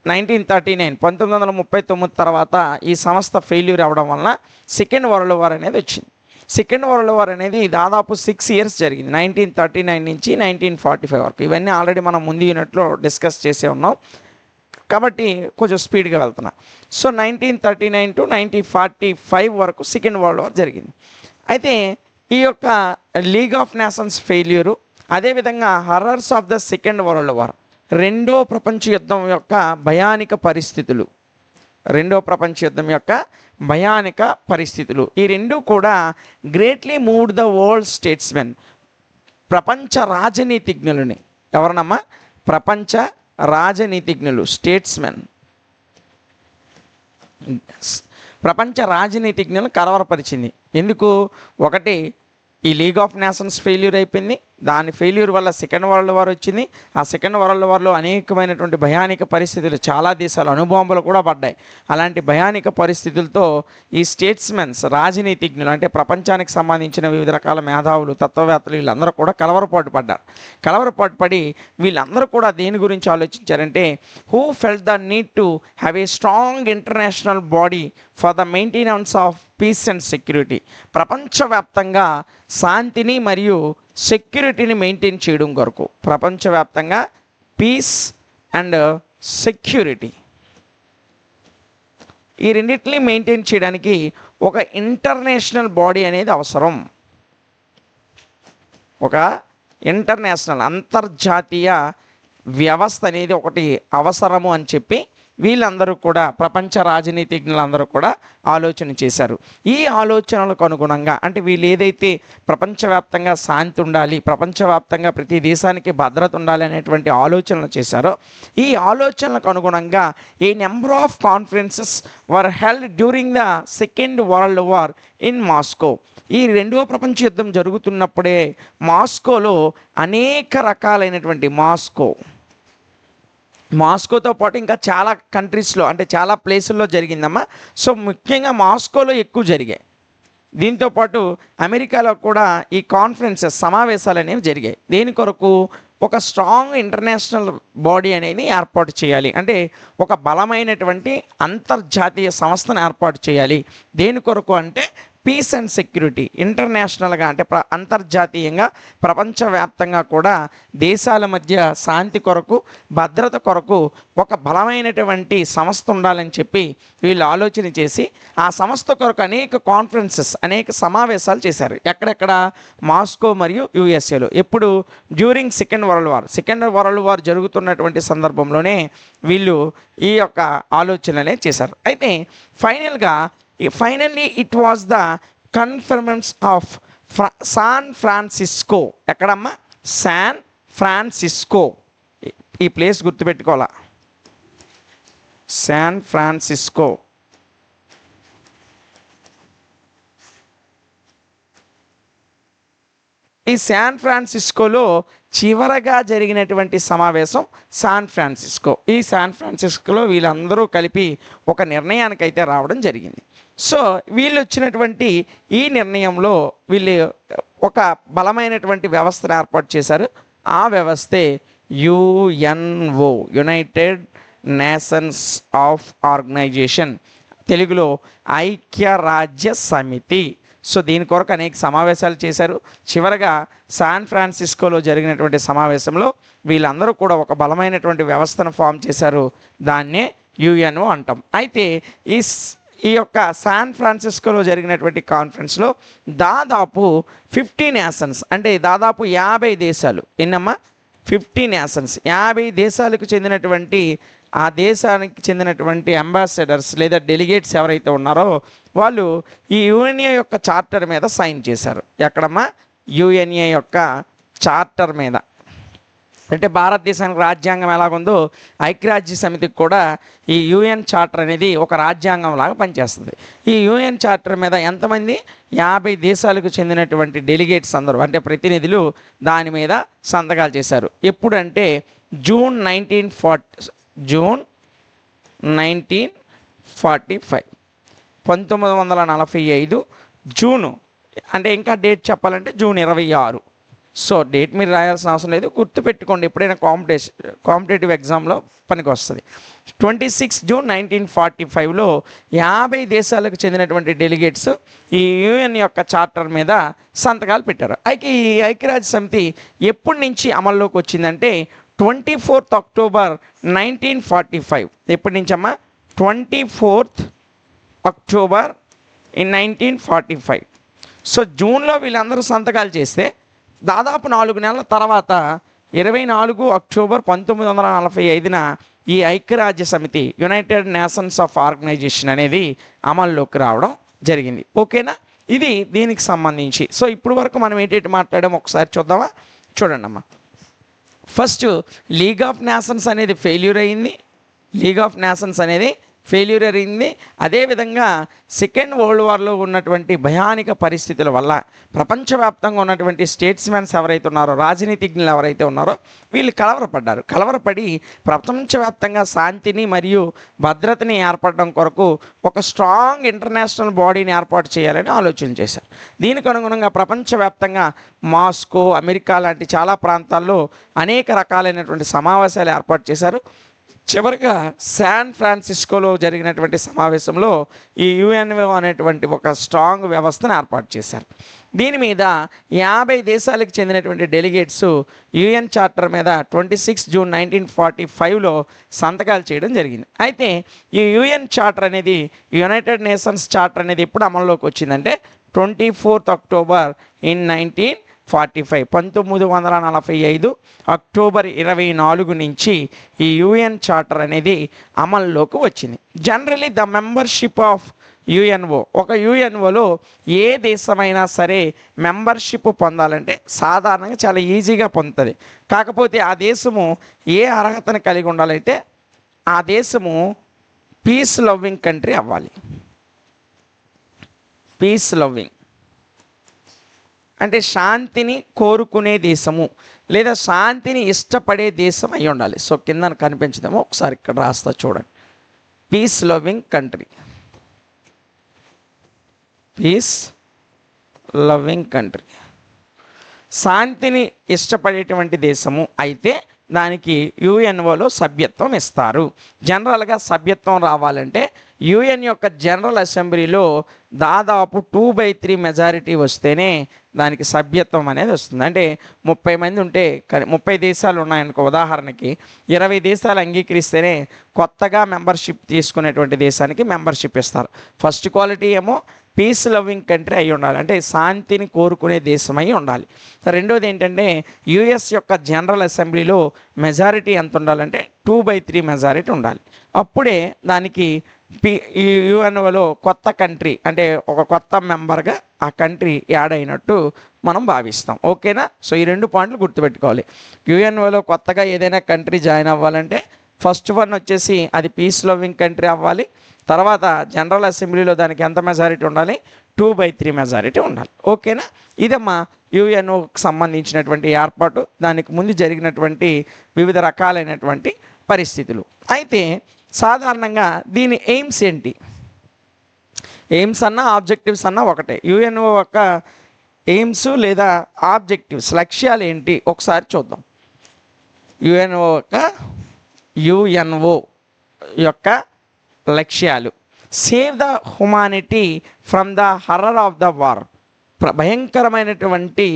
1939 1939 తర్వాత ఈ సంస్థ ఫెయిల్యూర్ అవ్వడం వలన సెకండ్ వరల్డ్ వార్ అనేది వచ్చింది. సెకండ్ వరల్డ్ వార్ అనేది దాదాపు 6 ఇయర్స్ జరిగింది, 1939 నుంచి 1945 వరకు. ఇవన్నీ ఆల్రెడీ మనం ముందు యూనిట్లో డిస్కస్ చేసే ఉన్నాం కాబట్టి కొంచెం స్పీడ్గా వెళ్తున్నా. సో 1939 టు 1945 వరకు సెకండ్ వరల్డ్ వార్ జరిగింది. అయితే ఈ యొక్క లీగ్ ఆఫ్ నేషన్స్ ఫెయిల్యూరు, అదేవిధంగా horrors of the second world war, రెండో ప్రపంచ యుద్ధం యొక్క భయానిక పరిస్థితులు, రెండో ప్రపంచ యుద్ధం యొక్క భయానక పరిస్థితులు, ఈ రెండు కూడా greatly moved the world statesmen, ప్రపంచ రాజనీతిజ్ఞులని. ఎవరనమ్మా? ప్రపంచ రాజనీతిజ్ఞులు, స్టేట్స్మెన్. ప్రపంచ రాజనీతిజ్ఞులను కలవరపరిచింది. ఎందుకు? ఒకటి, ఈ లీగ్ ఆఫ్ నేషన్స్ ఫెయిల్యూర్ అయిపోయింది, దాని ఫెయిల్యూర్ వల్ల సెకండ్ వరల్డ్ వార్ వచ్చింది. ఆ సెకండ్ వరల్డ్ వార్లో అనేకమైనటువంటి భయానిక పరిస్థితులు, చాలా దేశాలు అణుబాంబులు కూడా పడ్డాయి. అలాంటి భయానిక పరిస్థితులతో ఈ స్టేట్స్మెన్స్, రాజనీతిజ్ఞులు అంటే ప్రపంచానికి సంబంధించిన వివిధ రకాల మేధావులు, తత్వవేత్తలు, వీళ్ళందరూ కూడా కలవరపాటు పడ్డారు. కలవరపాటు పడి వీళ్ళందరూ కూడా దేని గురించి ఆలోచించారంటే, who felt the need to have a strong international body for the maintenance of peace and security. ప్రపంచవ్యాప్తంగా శాంతిని మరియు సెక్యూరిటీని మెయింటైన్ చేయడం కొరకు, ప్రపంచవ్యాప్తంగా పీస్ అండ్ సెక్యూరిటీ, ఈ రెండింటిని మెయింటైన్ చేయడానికి ఒక ఇంటర్నేషనల్ బాడీ అనేది అవసరం. ఒక ఇంటర్నేషనల్, అంతర్జాతీయ వ్యవస్థ అనేది ఒకటి అవసరము అని చెప్పి వీళ్ళందరూ కూడా, ప్రపంచ రాజనీతిజ్ఞులందరూ కూడా ఆలోచన చేశారు. ఈ ఆలోచనలకు అనుగుణంగా, అంటే వీళ్ళు ఏదైతే ప్రపంచవ్యాప్తంగా శాంతి ఉండాలి, ప్రపంచవ్యాప్తంగా ప్రతి దేశానికి భద్రత ఉండాలి అనేటువంటి ఆలోచనలు చేశారో, ఈ ఆలోచనలకు అనుగుణంగా a number of conferences were held during the second world war in Moscow. ఈ రెండవ ప్రపంచ యుద్ధం జరుగుతున్నప్పుడే మాస్కోలో అనేక రకాలైనటువంటి, మాస్కోతో పాటు ఇంకా చాలా కంట్రీస్లో, అంటే చాలా ప్లేసుల్లో జరిగిందమ్మా. సో ముఖ్యంగా మాస్కోలో ఎక్కువ జరిగాయి. దీంతోపాటు అమెరికాలో కూడా ఈ కాన్ఫరెన్సెస్, సమావేశాలు అనేవి జరిగాయి. దేని కొరకు? ఒక స్ట్రాంగ్ ఇంటర్నేషనల్ బాడీ అనేది ఏర్పాటు చేయాలి, అంటే ఒక బలమైనటువంటి అంతర్జాతీయ సంస్థను ఏర్పాటు చేయాలి. దేని కొరకు అంటే పీస్ అండ్ సెక్యూరిటీ. ఇంటర్నేషనల్గా అంటే అంతర్జాతీయంగా, ప్రపంచవ్యాప్తంగా కూడా దేశాల మధ్య శాంతి కొరకు, భద్రత కొరకు ఒక బలమైనటువంటి సంస్థ ఉండాలని చెప్పి వీళ్ళు ఆలోచన చేసి ఆ సంస్థ కొరకు అనేక కాన్ఫరెన్సెస్, అనేక సమావేశాలు చేశారు. ఎక్కడెక్కడ? మాస్కో మరియు యుఎస్ఏలో. ఎప్పుడు? డ్యూరింగ్ సెకండ్ వరల్డ్ వార్ జరుగుతున్నటువంటి సందర్భంలోనే వీళ్ళు ఈ యొక్క ఆలోచనలే చేశారు. అయితే finally it was the conference of San Francisco. ఎక్కడమ్మా? San Francisco. ఈ ప్లేస్ గుర్తుపెట్టుకోవాలా, శాన్ ఫ్రాన్సిస్కో. ఈ శాన్ ఫ్రాన్సిస్కోలో చివరగా జరిగినటువంటి సమావేశం శాన్ ఫ్రాన్సిస్కో. ఈ శాన్ ఫ్రాన్సిస్కోలో వీళ్ళందరూ కలిపి ఒక నిర్ణయానికి అయితే రావడం జరిగింది. సో వీళ్ళు వచ్చినటువంటి ఈ నిర్ణయంలో వీళ్ళు ఒక బలమైనటువంటి వ్యవస్థను ఏర్పాటు చేశారు. ఆ వ్యవస్థే UNO, United Nations of organisation, తెలుగులో ఐక్యరాజ్య సమితి. సో దీని కొరకు అనేక సమావేశాలు చేశారు. చివరగా శాన్ ఫ్రాన్సిస్కోలో జరిగినటువంటి సమావేశంలో వీళ్ళందరూ కూడా ఒక బలమైనటువంటి వ్యవస్థను ఫామ్ చేశారు. దాన్నే యుఎన్ఓ అంటాం. అయితే ఈ యొక్క శాన్ ఫ్రాన్సిస్కోలో జరిగినటువంటి కాన్ఫరెన్స్లో దాదాపు 50 నేషన్స్, అంటే దాదాపు 50 దేశాలు, ఎన్నమ్మా? 50 నేషన్స్, 50 దేశాలకు చెందినటువంటి ఆ దేశానికి చెందినటువంటి అంబాసిడర్స్ లేదా డెలిగేట్స్ ఎవరైతే ఉన్నారో వాళ్ళు ఈ యుఎన్ఏ యొక్క చార్టర్ మీద సైన్ చేశారు. ఎక్కడమ్మా? యుఎన్ఏ యొక్క చార్టర్ మీద. అంటే భారతదేశానికి రాజ్యాంగం ఎలాగుందో ఐక్యరాజ్య సమితికి కూడా ఈ యుఎన్ చార్టర్ అనేది ఒక రాజ్యాంగం లాగా పనిచేస్తుంది. ఈ యుఎన్ చార్టర్ మీద ఎంతమంది? 50 దేశాలకు చెందినటువంటి డెలిగేట్స్ అందరూ, అంటే ప్రతినిధులు దాని మీద సంతకాలు చేశారు. ఎప్పుడంటే జూన్ 1945 1945 జూను, అంటే ఇంకా డేట్ చెప్పాలంటే జూన్ 26. సో డేట్ మీరు రాయాల్సిన అవసరం లేదు, గుర్తుపెట్టుకోండి, ఎప్పుడైనా కాంపిటేటివ్ ఎగ్జామ్లో పనికి వస్తుంది. 26 జూన్ 1945లో 50 దేశాలకు చెందినటువంటి డెలిగేట్స్ ఈ యుఎన్ యొక్క చార్టర్ మీద సంతకాలు పెట్టారు. అయితే ఈ ఐక్యరాజ్య సమితి ఎప్పటి నుంచి అమల్లోకి వచ్చిందంటే 24 అక్టోబర్ 1945. ఎప్పటి నుంచి అమ్మా? 24 అక్టోబర్ 1945. సో జూన్లో వీళ్ళందరూ సంతకాలు చేస్తే దాదాపు 4 నెలల తర్వాత 24 అక్టోబర్ 1945న ఈ ఐక్యరాజ్య సమితి, యునైటెడ్ నేషన్స్ ఆఫ్ ఆర్గనైజేషన్ అనేది అమల్లోకి రావడం జరిగింది. ఓకేనా? ఇది దీనికి సంబంధించి. సో ఇప్పుడు వరకు మనం ఏంటంటే మాట్లాడాము ఒకసారి చూద్దామా? చూడండి అమ్మా. ఫస్ట్ లీగ్ ఆఫ్ నేషన్స్ అనేది ఫెయిల్యూర్ అయింది. అదేవిధంగా సెకండ్ వరల్డ్ వార్లో ఉన్నటువంటి భయానిక పరిస్థితుల వల్ల ప్రపంచవ్యాప్తంగా ఉన్నటువంటి స్టేట్స్మెన్స్ ఎవరైతే ఉన్నారో, రాజనీతిజ్ఞులు ఎవరైతే ఉన్నారో వీళ్ళు కలవరపడి ప్రపంచవ్యాప్తంగా శాంతిని మరియు భద్రతని ఏర్పడడం కొరకు ఒక స్ట్రాంగ్ ఇంటర్నేషనల్ బాడీని ఏర్పాటు చేయాలని ఆలోచన చేశారు. దీనికి అనుగుణంగా ప్రపంచవ్యాప్తంగా మాస్కో, అమెరికా లాంటి చాలా ప్రాంతాల్లో అనేక రకాలైనటువంటి సమావేశాలు ఏర్పాటు చేశారు. చివరిగా శాన్ ఫ్రాన్సిస్కోలో జరిగినటువంటి సమావేశంలో ఈ యుఎన్ఓ అనేటువంటి ఒక స్ట్రాంగ్ వ్యవస్థను ఏర్పాటు చేశారు. దీని మీద 50 దేశాలకు చెందినటువంటి డెలిగేట్స్ యుఎన్ చార్టర్ మీద 26 జూన్ 1945లో సంతకాలు చేయడం జరిగింది. అయితే ఈ యుఎన్ చార్టర్ అనేది, యునైటెడ్ నేషన్స్ చార్టర్ అనేది ఎప్పుడు అమల్లోకి వచ్చిందంటే 24 అక్టోబర్ 1945 అక్టోబర్ 24 నుంచి ఈ యుఎన్ చార్టర్ అనేది అమల్లోకి వచ్చింది. Generally the membership of UNO, ఒక యుఎన్ఓలో ఏ దేశమైనా సరే మెంబర్షిప్ పొందాలంటే సాధారణంగా చాలా ఈజీగా పొందుతుంది. కాకపోతే ఆ దేశము ఏ అర్హతను కలిగి ఉండాలంటే ఆ దేశము పీస్ లవ్వింగ్ కంట్రీ అవ్వాలి. పీస్ లవ్వింగ్ అంటే శాంతిని కోరుకునే దేశము లేదా శాంతిని ఇష్టపడే దేశం అయి ఉండాలి. సో కింద కనిపించదేమో, ఒకసారి ఇక్కడ రాస్తా చూడండి. Peace loving country, peace loving country, శాంతిని ఇష్టపడేటువంటి దేశము అయితే దానికి యుఎన్ఓలో సభ్యత్వం ఇస్తారు. జనరల్గా సభ్యత్వం రావాలంటే యుఎన్ యొక్క జనరల్ అసెంబ్లీలో దాదాపు 2/3 మెజారిటీ వస్తేనే దానికి సభ్యత్వం అనేది వస్తుంది. అంటే 30 మంది ఉంటే 30 దేశాలు ఉన్నాయనుకో, ఉదాహరణకి 20 దేశాలు అంగీకరిస్తేనే కొత్తగా మెంబర్షిప్ తీసుకునేటువంటి దేశానికి మెంబర్షిప్ ఇస్తారు. ఫస్ట్ క్వాలిటీ ఏమో పీస్ లవింగ్ కంట్రీ అయి ఉండాలి, అంటే శాంతిని కోరుకునే దేశం అయి ఉండాలి. రెండోది ఏంటంటే యుఎస్ యొక్క జనరల్ అసెంబ్లీలో మెజారిటీ ఎంత ఉండాలంటే 2/3 మెజారిటీ ఉండాలి. అప్పుడే దానికి ఈ యుఎన్ఓలో కొత్త కంట్రీ, అంటే ఒక కొత్త మెంబర్గా ఆ కంట్రీ యాడ్ అయినట్టు మనం భావిస్తాం. ఓకేనా? సో ఈ 2 పాయింట్లు గుర్తుపెట్టుకోవాలి. యుఎన్ఓలో కొత్తగా ఏదైనా కంట్రీ జాయిన్ అవ్వాలంటే ఫస్ట్ వన్ వచ్చేసి అది పీస్ లవింగ్ కంట్రీ అవ్వాలి. తర్వాత జనరల్ అసెంబ్లీలో దానికి ఎంత మెజారిటీ ఉండాలి? 2/3 మెజారిటీ ఉండాలి. ఓకేనా? ఇదమ్మా యుఎన్ఓకి సంబంధించినటువంటి ఏర్పాటు, దానికి ముందు జరిగినటువంటి వివిధ రకాలైనటువంటి పరిస్థితులు. అయితే సాధారణంగా దీని ఎయిమ్స్ ఏంటి? ఎయిమ్స్ అన్నా ఆబ్జెక్టివ్స్ అన్నా ఒకటే. యుఎన్ఓ యొక్క ఎయిమ్స్ లేదా ఆబ్జెక్టివ్స్, లక్ష్యాలు ఏంటి ఒకసారి చూద్దాం. యుఎన్ఓ యొక్క లక్ష్యాలు: save the humanity from the horror of the war, భయంకరమైనటువంటి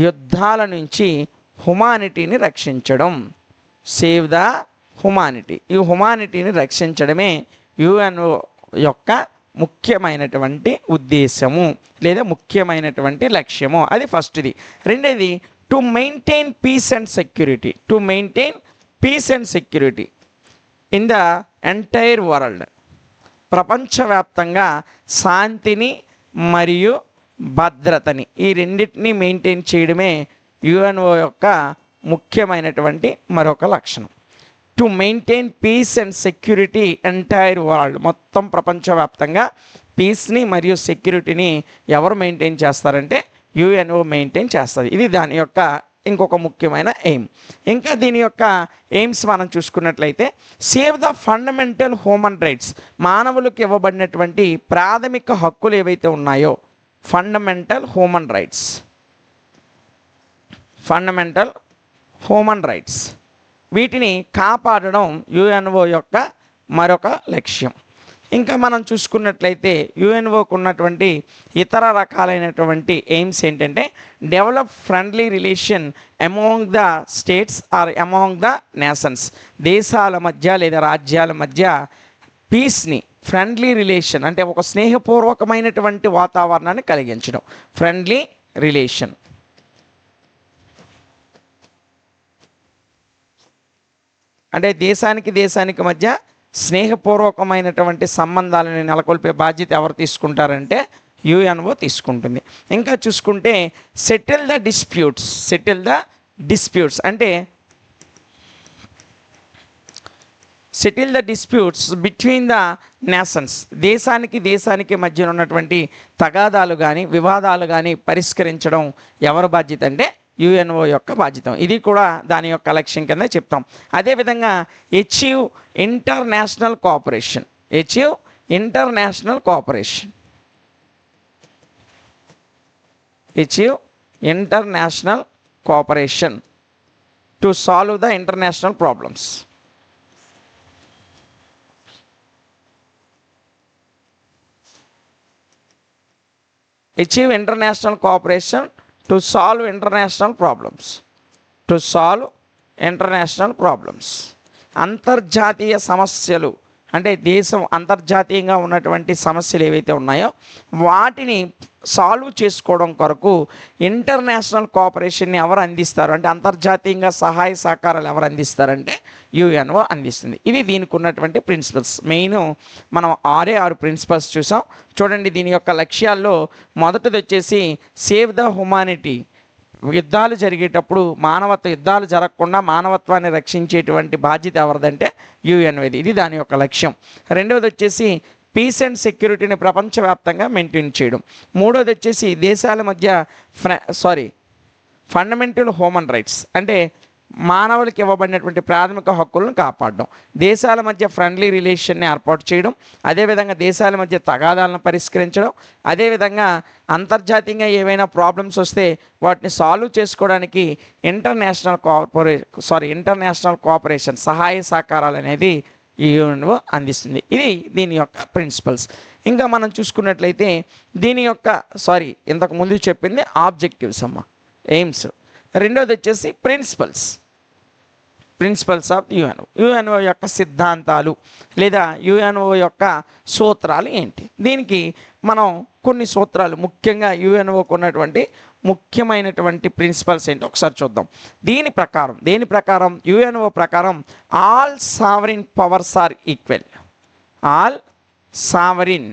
యుద్ధాల నుంచి హ్యుమానిటీని రక్షించడం. సేవ్ ద హ్యుమానిటీ, ఈ హ్యుమానిటీని రక్షించడమే యుఎన్ఓ యొక్క ముఖ్యమైనటువంటి ఉద్దేశము లేదా ముఖ్యమైనటువంటి లక్ష్యము. అది ఫస్ట్ది. రెండోది to maintain peace and security. In the entire world, ప్రపంచవ్యాప్తంగా శాంతిని మరియు భద్రతని ఈ రెండింటినీ మెయింటైన్ చేయడమే యుఎన్ఓ యొక్క ముఖ్యమైనటువంటి మరొక లక్షణం. To maintain peace and security entire world, మొత్తం ప్రపంచవ్యాప్తంగా పీస్ని మరియు సెక్యూరిటీని ఎవరు మెయింటైన్ చేస్తారంటే యుఎన్ఓ మెయింటైన్ చేస్తుంది. ఇది దాని యొక్క ఇంకొక ముఖ్యమైన ఎయిమ్. ఇంకా దీని యొక్క ఎయిమ్స్ మనం చూసుకున్నట్లయితే save the fundamental human rights, మానవులకు ఇవ్వబడినటువంటి ప్రాథమిక హక్కులు ఏవైతే ఉన్నాయో fundamental human rights, fundamental human rights వీటిని కాపాడడం యుఎన్ఓ యొక్క మరొక లక్ష్యం. ఇంకా మనం చూసుకున్నట్లయితే యుఎన్ఓకు ఉన్నటువంటి ఇతర రకాలైనటువంటి ఎయిమ్స్ ఏంటంటే develop friendly relation among the states or among the nations, దేశాల మధ్య లేదా రాజ్యాల మధ్య పీస్ని, ఫ్రెండ్లీ రిలేషన్ అంటే ఒక స్నేహపూర్వకమైనటువంటి వాతావరణాన్ని కలిగించడం, ఫ్రెండ్లీ రిలేషన్. అంటే దేశానికి మధ్య స్నేహపూర్వకమైనటువంటి సంబంధాలను నెలకొల్పే బాధ్యత ఎవరు తీసుకుంటారంటే యుఎన్ఓ తీసుకుంటుంది. ఇంకా చూసుకుంటే సెటిల్ ద డిస్ప్యూట్స్ అంటే settle the disputes between the nations, దేశానికి మధ్య ఉన్నటువంటి తగాదాలు కానీ వివాదాలు కానీ పరిష్కరించడం ఎవరి బాధ్యత అంటే యుఎన్ఓ యొక్క బాధ్యత. ఇది కూడా దాని యొక్క లక్ష్యం కింద చెప్తాం. అదేవిధంగా achieve international cooperation to solve the international problems. Achieve international cooperation to solve international problems. అంతర్జాతీయ సమస్యలు అంటే దేశం అంతర్జాతీయంగా ఉన్నటువంటి సమస్యలు ఏవైతే ఉన్నాయో వాటిని సాల్వ్ చేసుకోవడం కొరకు ఇంటర్నేషనల్ కోఆపరేషన్ని ఎవరు అందిస్తారు అంటే అంతర్జాతీయంగా సహాయ సహకారాలు ఎవరు అందిస్తారంటే యుఎన్ఓ అందిస్తుంది. ఇది దీనికి ఉన్నటువంటి ప్రిన్సిపల్స్. మెయిన్ మనం 6 ప్రిన్సిపల్స్ చూసాం. చూడండి, దీని యొక్క లక్ష్యాల్లో మొదటిది వచ్చేసి సేవ్ ద హ్యుమానిటీ, యుద్ధాలు జరిగేటప్పుడు యుద్ధాలు జరగకుండా మానవత్వాన్ని రక్షించేటువంటి బాధ్యత ఎవరిదంటే యుఎన్ఓది. ఇది దాని యొక్క లక్ష్యం. రెండవది వచ్చేసి పీస్ అండ్ సెక్యూరిటీని ప్రపంచవ్యాప్తంగా మెయింటైన్ చేయడం. మూడోది వచ్చేసి దేశాల మధ్య ఫండమెంటల్ హ్యూమన్ రైట్స్ అంటే మానవులకు ఇవ్వబడినటువంటి ప్రాథమిక హక్కులను కాపాడడం, దేశాల మధ్య ఫ్రెండ్లీ రిలేషన్ని ఏర్పాటు చేయడం, అదేవిధంగా దేశాల మధ్య తగాదాలను పరిష్కరించడం, అదేవిధంగా అంతర్జాతీయంగా ఏవైనా ప్రాబ్లమ్స్ వస్తే వాటిని సాల్వ్ చేసుకోవడానికి ఇంటర్నేషనల్ కోఆపరేషన్ సహాయ సహకారాలు అనేది ఈ యుఎన్ఓ అందిస్తుంది. ఇది దీని యొక్క ప్రిన్సిపల్స్. ఇంకా మనం చూసుకున్నట్లయితే దీని యొక్క ఇంతకు ముందు చెప్పింది ఆబ్జెక్టివ్స్ ఎయిమ్స్. రెండోది వచ్చేసి ప్రిన్సిపల్స్ ఆఫ్ యుఎన్ఓ యొక్క సిద్ధాంతాలు లేదా యుఎన్ఓ యొక్క సూత్రాలు ఏంటి. దీనికి మనం కొన్ని సూత్రాలు ముఖ్యంగా యుఎన్ఓకు ఉన్నటువంటి ముఖ్యమైనటువంటి ప్రిన్సిపల్స్ ఏంటి ఒకసారి చూద్దాం. దేని ప్రకారం యుఎన్ఓ ప్రకారం all sovereign powers are equal. All sovereign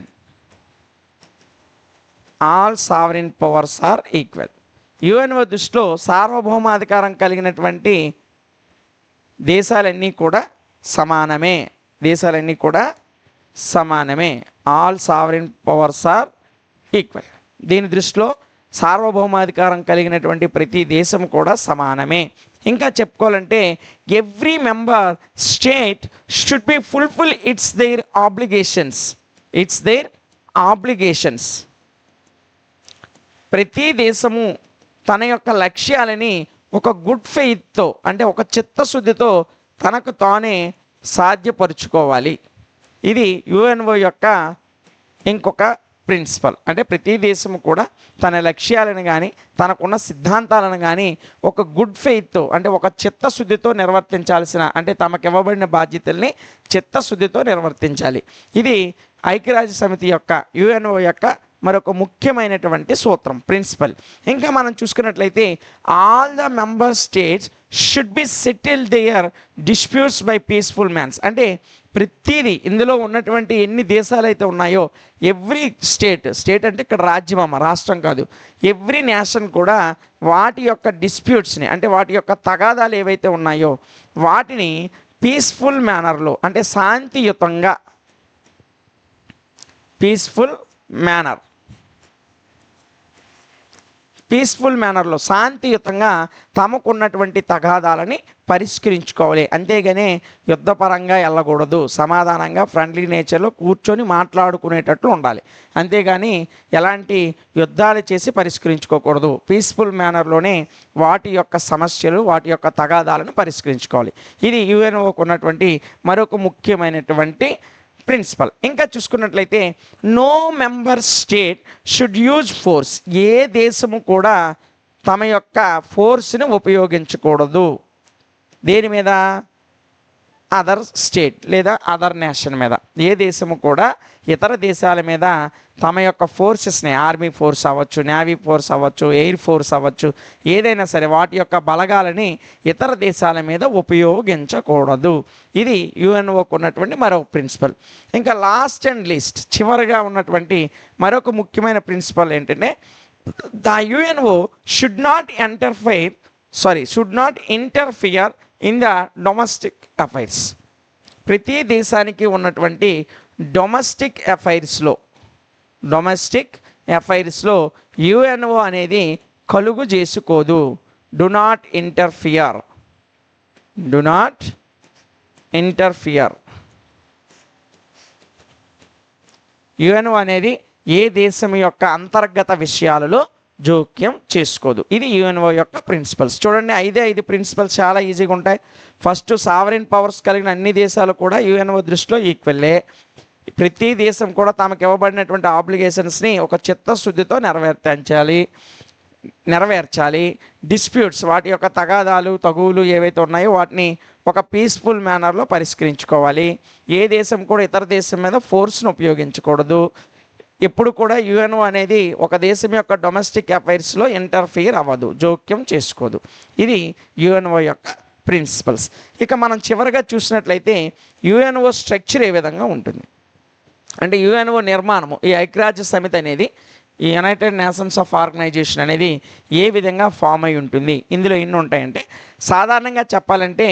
powers are equal. UNO దృష్టిలో సార్వభౌమాధికారం కలిగినటువంటి దేశాలన్నీ కూడా సమానమే. All sovereign powers are equal. దీని దృష్టిలో సార్వభౌమాధికారం కలిగినటువంటి ప్రతి దేశం కూడా సమానమే. ఇంకా చెప్పుకోవాలంటే every member state should be fulfil its their obligations. ప్రతి దేశము తన యొక్క లక్ష్యాలని ఒక గుడ్ ఫెయిత్తో అంటే ఒక చిత్తశుద్ధితో తనకు తానే సాధ్యపరుచుకోవాలి. ఇది యుఎన్ఓ యొక్క ఇంకొక ప్రిన్సిపల్. అంటే ప్రతి దేశము కూడా తన లక్ష్యాలను కానీ తనకున్న సిద్ధాంతాలను కానీ ఒక గుడ్ ఫెయిత్తో అంటే ఒక చిత్తశుద్ధితో నిర్వర్తించాల్సిన అంటే తమకు ఇవ్వబడిన బాధ్యతల్ని చిత్తశుద్ధితో నిర్వర్తించాలి. ఇది ఐక్యరాజ్య సమితి యొక్క యుఎన్ఓ యొక్క మరొక ముఖ్యమైనటువంటి సూత్రం, ప్రిన్సిపల్. ఇంకా మనం చూసుకున్నట్లయితే all the member states should be settle their disputes by peaceful means. అంటే ప్రతిదీ ఇందులో ఉన్నటువంటి ఎన్ని దేశాలు అయితే ఉన్నాయో ఎవ్రీ స్టేట్ అంటే ఇక్కడ రాజ్యం రాష్ట్రం కాదు, ఎవ్రీ నేషన్ కూడా వాటి యొక్క డిస్ప్యూట్స్ని అంటే వాటి యొక్క తగాదాలు ఏవైతే ఉన్నాయో వాటిని పీస్ఫుల్ మేనర్లో అంటే శాంతియుతంగా, పీస్ఫుల్ మేనర్లో శాంతియుతంగా తమకున్నటువంటి తగాదాలని పరిష్కరించుకోవాలి. అంతేగాని యుద్ధపరంగా వెళ్ళకూడదు, సమాధానంగా ఫ్రెండ్లీ నేచర్లో కూర్చొని మాట్లాడుకునేటట్లు ఉండాలి. అంతేగాని ఎలాంటి యుద్ధాలు చేసి పరిష్కరించుకోకూడదు. పీస్ఫుల్ మేనర్లోనే వాటి యొక్క సమస్యలు, వాటి యొక్క తగాదాలను పరిష్కరించుకోవాలి. ఇది యుఎన్ఓకు ఉన్నటువంటి మరొక ముఖ్యమైనటువంటి ప్రిన్సిపల్. ఇంకా చూసుకున్నట్లయితే no member state should use force. ఏ దేశము కూడా తమ యొక్క ఫోర్స్ని ఉపయోగించకూడదు. దేని మీద? అదర్ స్టేట్ లేదా అదర్ నేషన్ మీద. ఏ దేశము కూడా ఇతర దేశాల మీద తమ యొక్క ఫోర్సెస్ని, ఆర్మీ ఫోర్స్ అవ్వచ్చు, నేవీ ఫోర్స్ అవ్వచ్చు, ఎయిర్ ఫోర్స్ అవ్వచ్చు, ఏదైనా సరే వాటి యొక్క బలగాలని ఇతర దేశాల మీద ఉపయోగించకూడదు. ఇది యుఎన్ఓకు ఉన్నటువంటి మరొక ప్రిన్సిపల్. ఇంకా లాస్ట్ అండ్ లీస్ట్ చివరిగా ఉన్నటువంటి మరొక ముఖ్యమైన ప్రిన్సిపల్ ఏంటంటే the UNO should not interfere in the domestic affairs. ప్రతి దేశానికి ఉన్నటువంటి డొమెస్టిక్ అఫైర్స్లో యుఎన్ఓ అనేది కలుగు చేసుకోదు. Do not interfere. యుఎన్ఓ అనేది ఏ దేశం యొక్క అంతర్గత విషయాలలో జోక్యం చేసుకోదు. ఇది యుఎన్ఓ యొక్క ప్రిన్సిపల్స్. చూడండి, 5 ప్రిన్సిపల్స్ చాలా ఈజీగా ఉంటాయి. ఫస్ట్, సావరెన్ పవర్స్ కలిగిన అన్ని దేశాలు కూడా యుఎన్ఓ దృష్టిలో ఈక్వల్లే. ప్రతి దేశం కూడా తమకు ఇవ్వబడినటువంటి ఆబ్లిగేషన్స్ని ఒక చిత్తశుద్ధితో నెరవేర్చాలి. డిస్ప్యూట్స్, వాటి యొక్క తగువులు ఏవైతే ఉన్నాయో వాటిని ఒక పీస్ఫుల్ మేనర్లో పరిష్కరించుకోవాలి. ఏ దేశం కూడా ఇతర దేశం మీద ఫోర్స్ను ఉపయోగించకూడదు. ఎప్పుడు కూడా యుఎన్ఓ అనేది ఒక దేశం యొక్క డొమెస్టిక్ అఫైర్స్లో ఇంటర్ఫియర్ అవ్వదు, జోక్యం చేసుకోదు. ఇది యుఎన్ఓ యొక్క ప్రిన్సిపల్స్. ఇక మనం చివరిగా చూసినట్లయితే యుఎన్ఓ స్ట్రక్చర్ ఏ విధంగా ఉంటుంది అంటే యుఎన్ఓ నిర్మాణము, ఈ ఐక్యరాజ్య సమితి అనేది, ఈ యునైటెడ్ నేషన్స్ ఆఫ్ ఆర్గనైజేషన్ అనేది ఏ విధంగా ఫామ్ అయి ఉంటుంది. ఇందులో ఎన్ని ఉంటాయంటే సాధారణంగా చెప్పాలంటే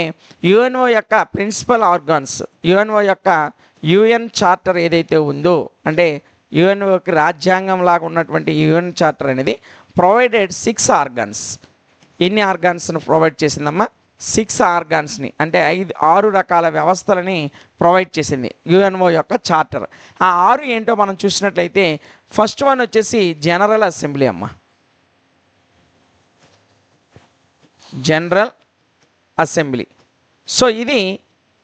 యుఎన్ఓ యొక్క ప్రిన్సిపల్ ఆర్గాన్స్, యుఎన్ఓ యొక్క యుఎన్ చార్టర్ ఏదైతే ఉందో అంటే యుఎన్ఓకి రాజ్యాంగం లాగా ఉన్నటువంటి యుఎన్ చార్టర్ అనేది ప్రొవైడెడ్ 6 ఆర్గాన్స్. ఎన్ని ఆర్గాన్స్ను ప్రొవైడ్ చేసిందమ్మా? 6 ఆర్గాన్స్ని అంటే 6 రకాల వ్యవస్థలని ప్రొవైడ్ చేసింది యుఎన్ఓ యొక్క చార్టర్. ఆ 6 ఏంటో మనం చూసినట్లయితే ఫస్ట్ వన్ వచ్చేసి జనరల్ అసెంబ్లీ అమ్మ. General assembly. సో ఇది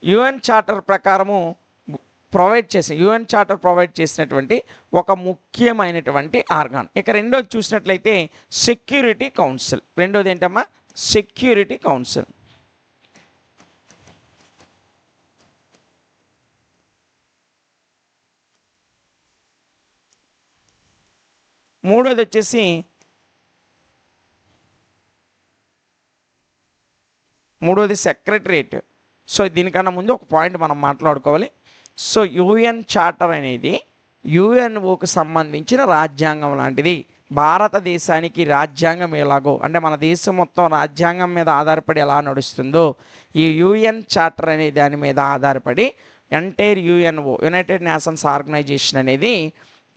యుఎన్ చార్టర్ ప్రకారము యుఎన్ చార్టర్ ప్రొవైడ్ చేసినటువంటి ఒక ముఖ్యమైనటువంటి ఆర్గాన్. ఇక రెండోది చూసినట్లయితే సెక్యూరిటీ కౌన్సిల్. రెండోది ఏంటమ్మా? Security council. మూడోది సెక్రటరియట్. సో దీనికన్నా ముందు ఒక పాయింట్ మనం మాట్లాడుకోవాలి. సో యుఎన్ చార్టర్ అనేది యుఎన్ఓకి సంబంధించిన రాజ్యాంగం లాంటిది. భారతదేశానికి రాజ్యాంగం ఎలాగో అంటే మన దేశం మొత్తం రాజ్యాంగం మీద ఆధారపడి ఎలా నడుస్తుందో ఈ యుఎన్ చార్టర్ అనే దాని మీద ఆధారపడి entire UNO, United Nations organisation అనేది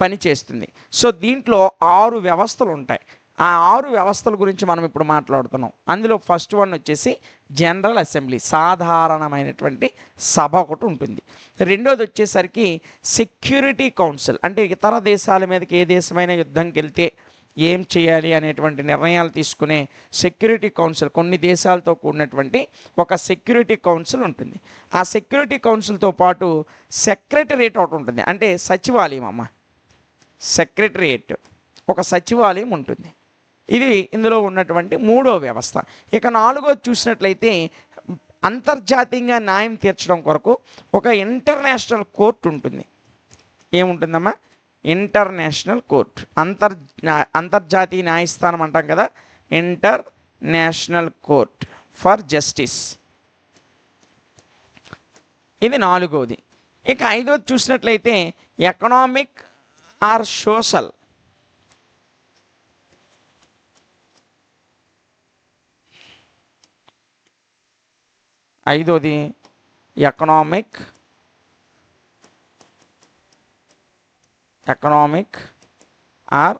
పనిచేస్తుంది. సో దీంట్లో 6 వ్యవస్థలు ఉంటాయి. ఆ 6 వ్యవస్థల గురించి మనం ఇప్పుడు మాట్లాడుతున్నాం. అందులో ఫస్ట్ వన్ వచ్చేసి జనరల్ అసెంబ్లీ, సాధారణమైనటువంటి సభ ఒకటి ఉంటుంది. రెండోది వచ్చేసరికి సెక్యూరిటీ కౌన్సిల్, అంటే ఇతర దేశాల మీదకి ఏ దేశమైనా యుద్ధంకి వెళ్తే ఏం చేయాలి అనేటువంటి నిర్ణయాలు తీసుకునే సెక్యూరిటీ కౌన్సిల్, కొన్ని దేశాలతో కూడినటువంటి ఒక సెక్యూరిటీ కౌన్సిల్ ఉంటుంది. ఆ సెక్యూరిటీ కౌన్సిల్తో పాటు సెక్రటరియట్ ఒకటి ఉంటుంది, అంటే సచివాలయం అమ్మ. సెక్రటరియట్, ఒక సచివాలయం ఉంటుంది. ఇది ఇందులో ఉన్నటువంటి 3వ వ్యవస్థ. ఇక 4వది చూసినట్లయితే అంతర్జాతీయంగా న్యాయం తీర్చడం కొరకు ఒక ఇంటర్నేషనల్ కోర్టు ఉంటుంది. ఏముంటుందమ్మా? ఇంటర్నేషనల్ కోర్ట్, అంతర్జాతీయ న్యాయస్థానం అంటాం కదా, ఇంటర్నేషనల్ కోర్ట్ ఫర్ జస్టిస్. ఇది 4వది. ఇక 5వది చూసినట్లయితే ఎకనామిక్ ఆర్ సోషల్. ఐదోది economic or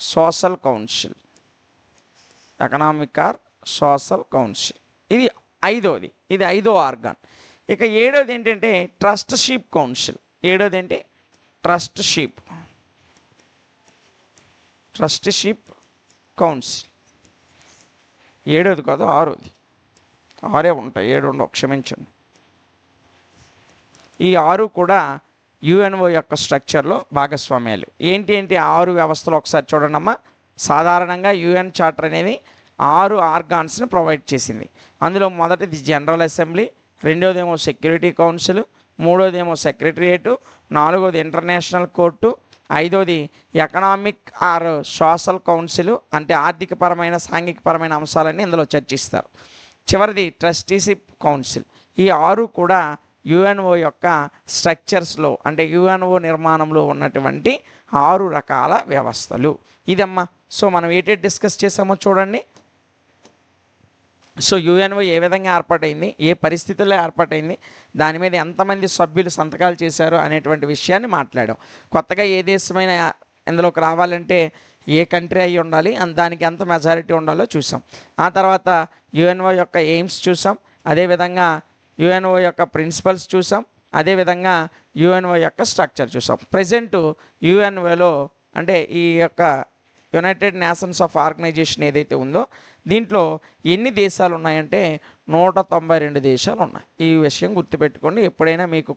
social council. Economic or social council ఇది 5వది. ఇది 5వ ఆర్గాన్. ఇక 7వది ఏంటంటే ట్రస్ట్షిప్ కౌన్సిల్. 7వది ఏంటి? ట్రస్ట్షిప్ కౌన్సిల్. 7వది కాదు, 6వది. 6 ఉంటాయి, 7 ఉండవు, క్షమించండి. ఈ 6 కూడా యుఎన్ఓ యొక్క స్ట్రక్చర్లో భాగస్వామ్యాలు. ఏంటి 6 వ్యవస్థలు ఒకసారి చూడండి అమ్మా. సాధారణంగా యుఎన్ చార్టర్ అనేది 6 ఆర్గాన్స్ని ప్రొవైడ్ చేసింది. అందులో మొదటిది జనరల్ అసెంబ్లీ, 2వదేమో సెక్యూరిటీ కౌన్సిల్, 3వదేమో సెక్రటరియేటు, 4వది ఇంటర్నేషనల్ కోర్టు, 5వది ఎకనామిక్ ఆర్ సోషల్ కౌన్సిల్, అంటే ఆర్థికపరమైన సాంఘికపరమైన అంశాలన్నీ ఇందులో చర్చిస్తారు. చివరిది ట్రస్టీషిప్ కౌన్సిల్. ఈ 6 కూడా యుఎన్ఓ యొక్క స్ట్రక్చర్స్లో, అంటే యుఎన్ఓ నిర్మాణంలో ఉన్నటువంటి 6 రకాల వ్యవస్థలు. ఇదమ్మా. సో మనం ఏంటి డిస్కస్ చేసామో చూడండి. సో యుఎన్ఓ ఏ విధంగా ఏర్పాటైంది, ఏ పరిస్థితుల్లో ఏర్పాటైంది, దాని మీద ఎంతమంది సభ్యులు సంతకాలు చేశారు అనేటువంటి విషయాన్ని మాట్లాడాం. కొత్తగా ఏ దేశమైనా ఇందులోకి రావాలంటే ఏ కంట్రీ అయి ఉండాలి, దానికి ఎంత మెజారిటీ ఉండాలో చూసాం. ఆ తర్వాత యుఎన్ఓ యొక్క ఎయిమ్స్ చూసాం, అదేవిధంగా యుఎన్ఓ యొక్క ప్రిన్సిపల్స్ చూసాం, అదేవిధంగా యుఎన్ఓ యొక్క స్ట్రక్చర్ చూసాం. ప్రజెంట్ యుఎన్ఓలో అంటే ఈ యొక్క యునైటెడ్ నేషన్స్ ఆఫ్ ఆర్గనైజేషన్ ఏదైతే ఉందో దీంట్లో ఎన్ని దేశాలు ఉన్నాయంటే 192 దేశాలు ఉన్నాయి. ఈ విషయం గుర్తుపెట్టుకోండి, ఎప్పుడైనా మీకు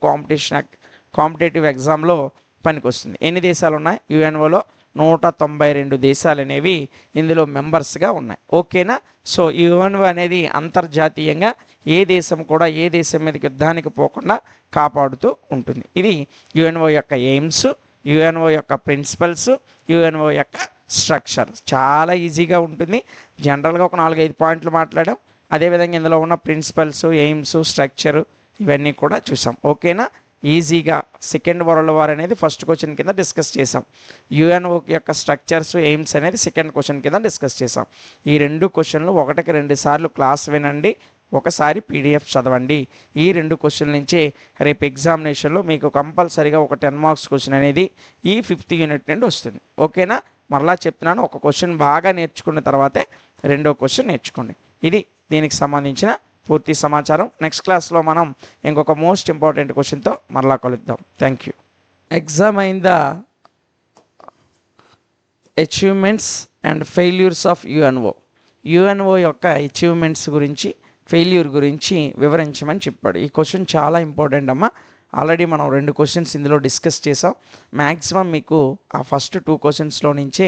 కాంపిటేటివ్ ఎగ్జామ్లో పనికొస్తుంది. ఎన్ని దేశాలు ఉన్నాయి యుఎన్ఓలో? 192 దేశాలు అనేవి ఇందులో మెంబర్స్గా ఉన్నాయి. ఓకేనా? సో యుఎన్ఓ అనేది అంతర్జాతీయంగా ఏ దేశం కూడా ఏ దేశం మీదకి యుద్ధానికి పోకుండా కాపాడుతూ ఉంటుంది. ఇది యుఎన్ఓ యొక్క ఎయిమ్స్, యుఎన్ఓ యొక్క ప్రిన్సిపల్స్, యుఎన్ఓ యొక్క స్ట్రక్చర్. చాలా ఈజీగా ఉంటుంది. జనరల్గా ఒక 4-5 పాయింట్లు మాట్లాడాం. అదేవిధంగా ఇందులో ఉన్న ప్రిన్సిపల్స్, ఎయిమ్స్, స్ట్రక్చర్ ఇవన్నీ కూడా చూసాం. ఓకేనా? ఈజీగా సెకండ్ వరల్డ్ వార్ అనేది ఫస్ట్ క్వశ్చన్ కింద డిస్కస్ చేసాం. యుఎన్ఓ యొక్క స్ట్రక్చర్స్, ఎయిమ్స్ అనేది సెకండ్ క్వశ్చన్ కింద డిస్కస్ చేసాం. ఈ 2 క్వశ్చన్లు 1కి 2 సార్లు క్లాస్ వినండి, ఒకసారి పీడిఎఫ్ చదవండి. ఈ 2 క్వశ్చన్ల నుంచే రేపు ఎగ్జామినేషన్లో మీకు కంపల్సరీగా ఒక 10 మార్క్స్ క్వశ్చన్ అనేది ఈ 5th యూనిట్ నుండి వస్తుంది. ఓకేనా? మరలా చెప్తున్నాను, ఒక క్వశ్చన్ బాగా నేర్చుకున్న తర్వాతే 2వ క్వశ్చన్ నేర్చుకోండి. ఇది దీనికి సంబంధించిన పూర్తి సమాచారం. నెక్స్ట్ క్లాస్లో మనం ఇంకొక మోస్ట్ ఇంపార్టెంట్ క్వశ్చన్తో మరలా కలుద్దాం. Thank you. ఎగ్జామైన్ the achievements and failures of UNO. UNO యొక్క అచీవ్మెంట్స్ గురించి, ఫెయిల్యూర్ గురించి వివరించమని చెప్పాడు. ఈ క్వశ్చన్ చాలా ఇంపార్టెంట్ అమ్మా. ఆల్రెడీ మనం 2 క్వశ్చన్స్ ఇందులో డిస్కస్ చేసాం. మ్యాక్సిమం మీకు ఆ ఫస్ట్ 2 క్వశ్చన్స్లో నుంచే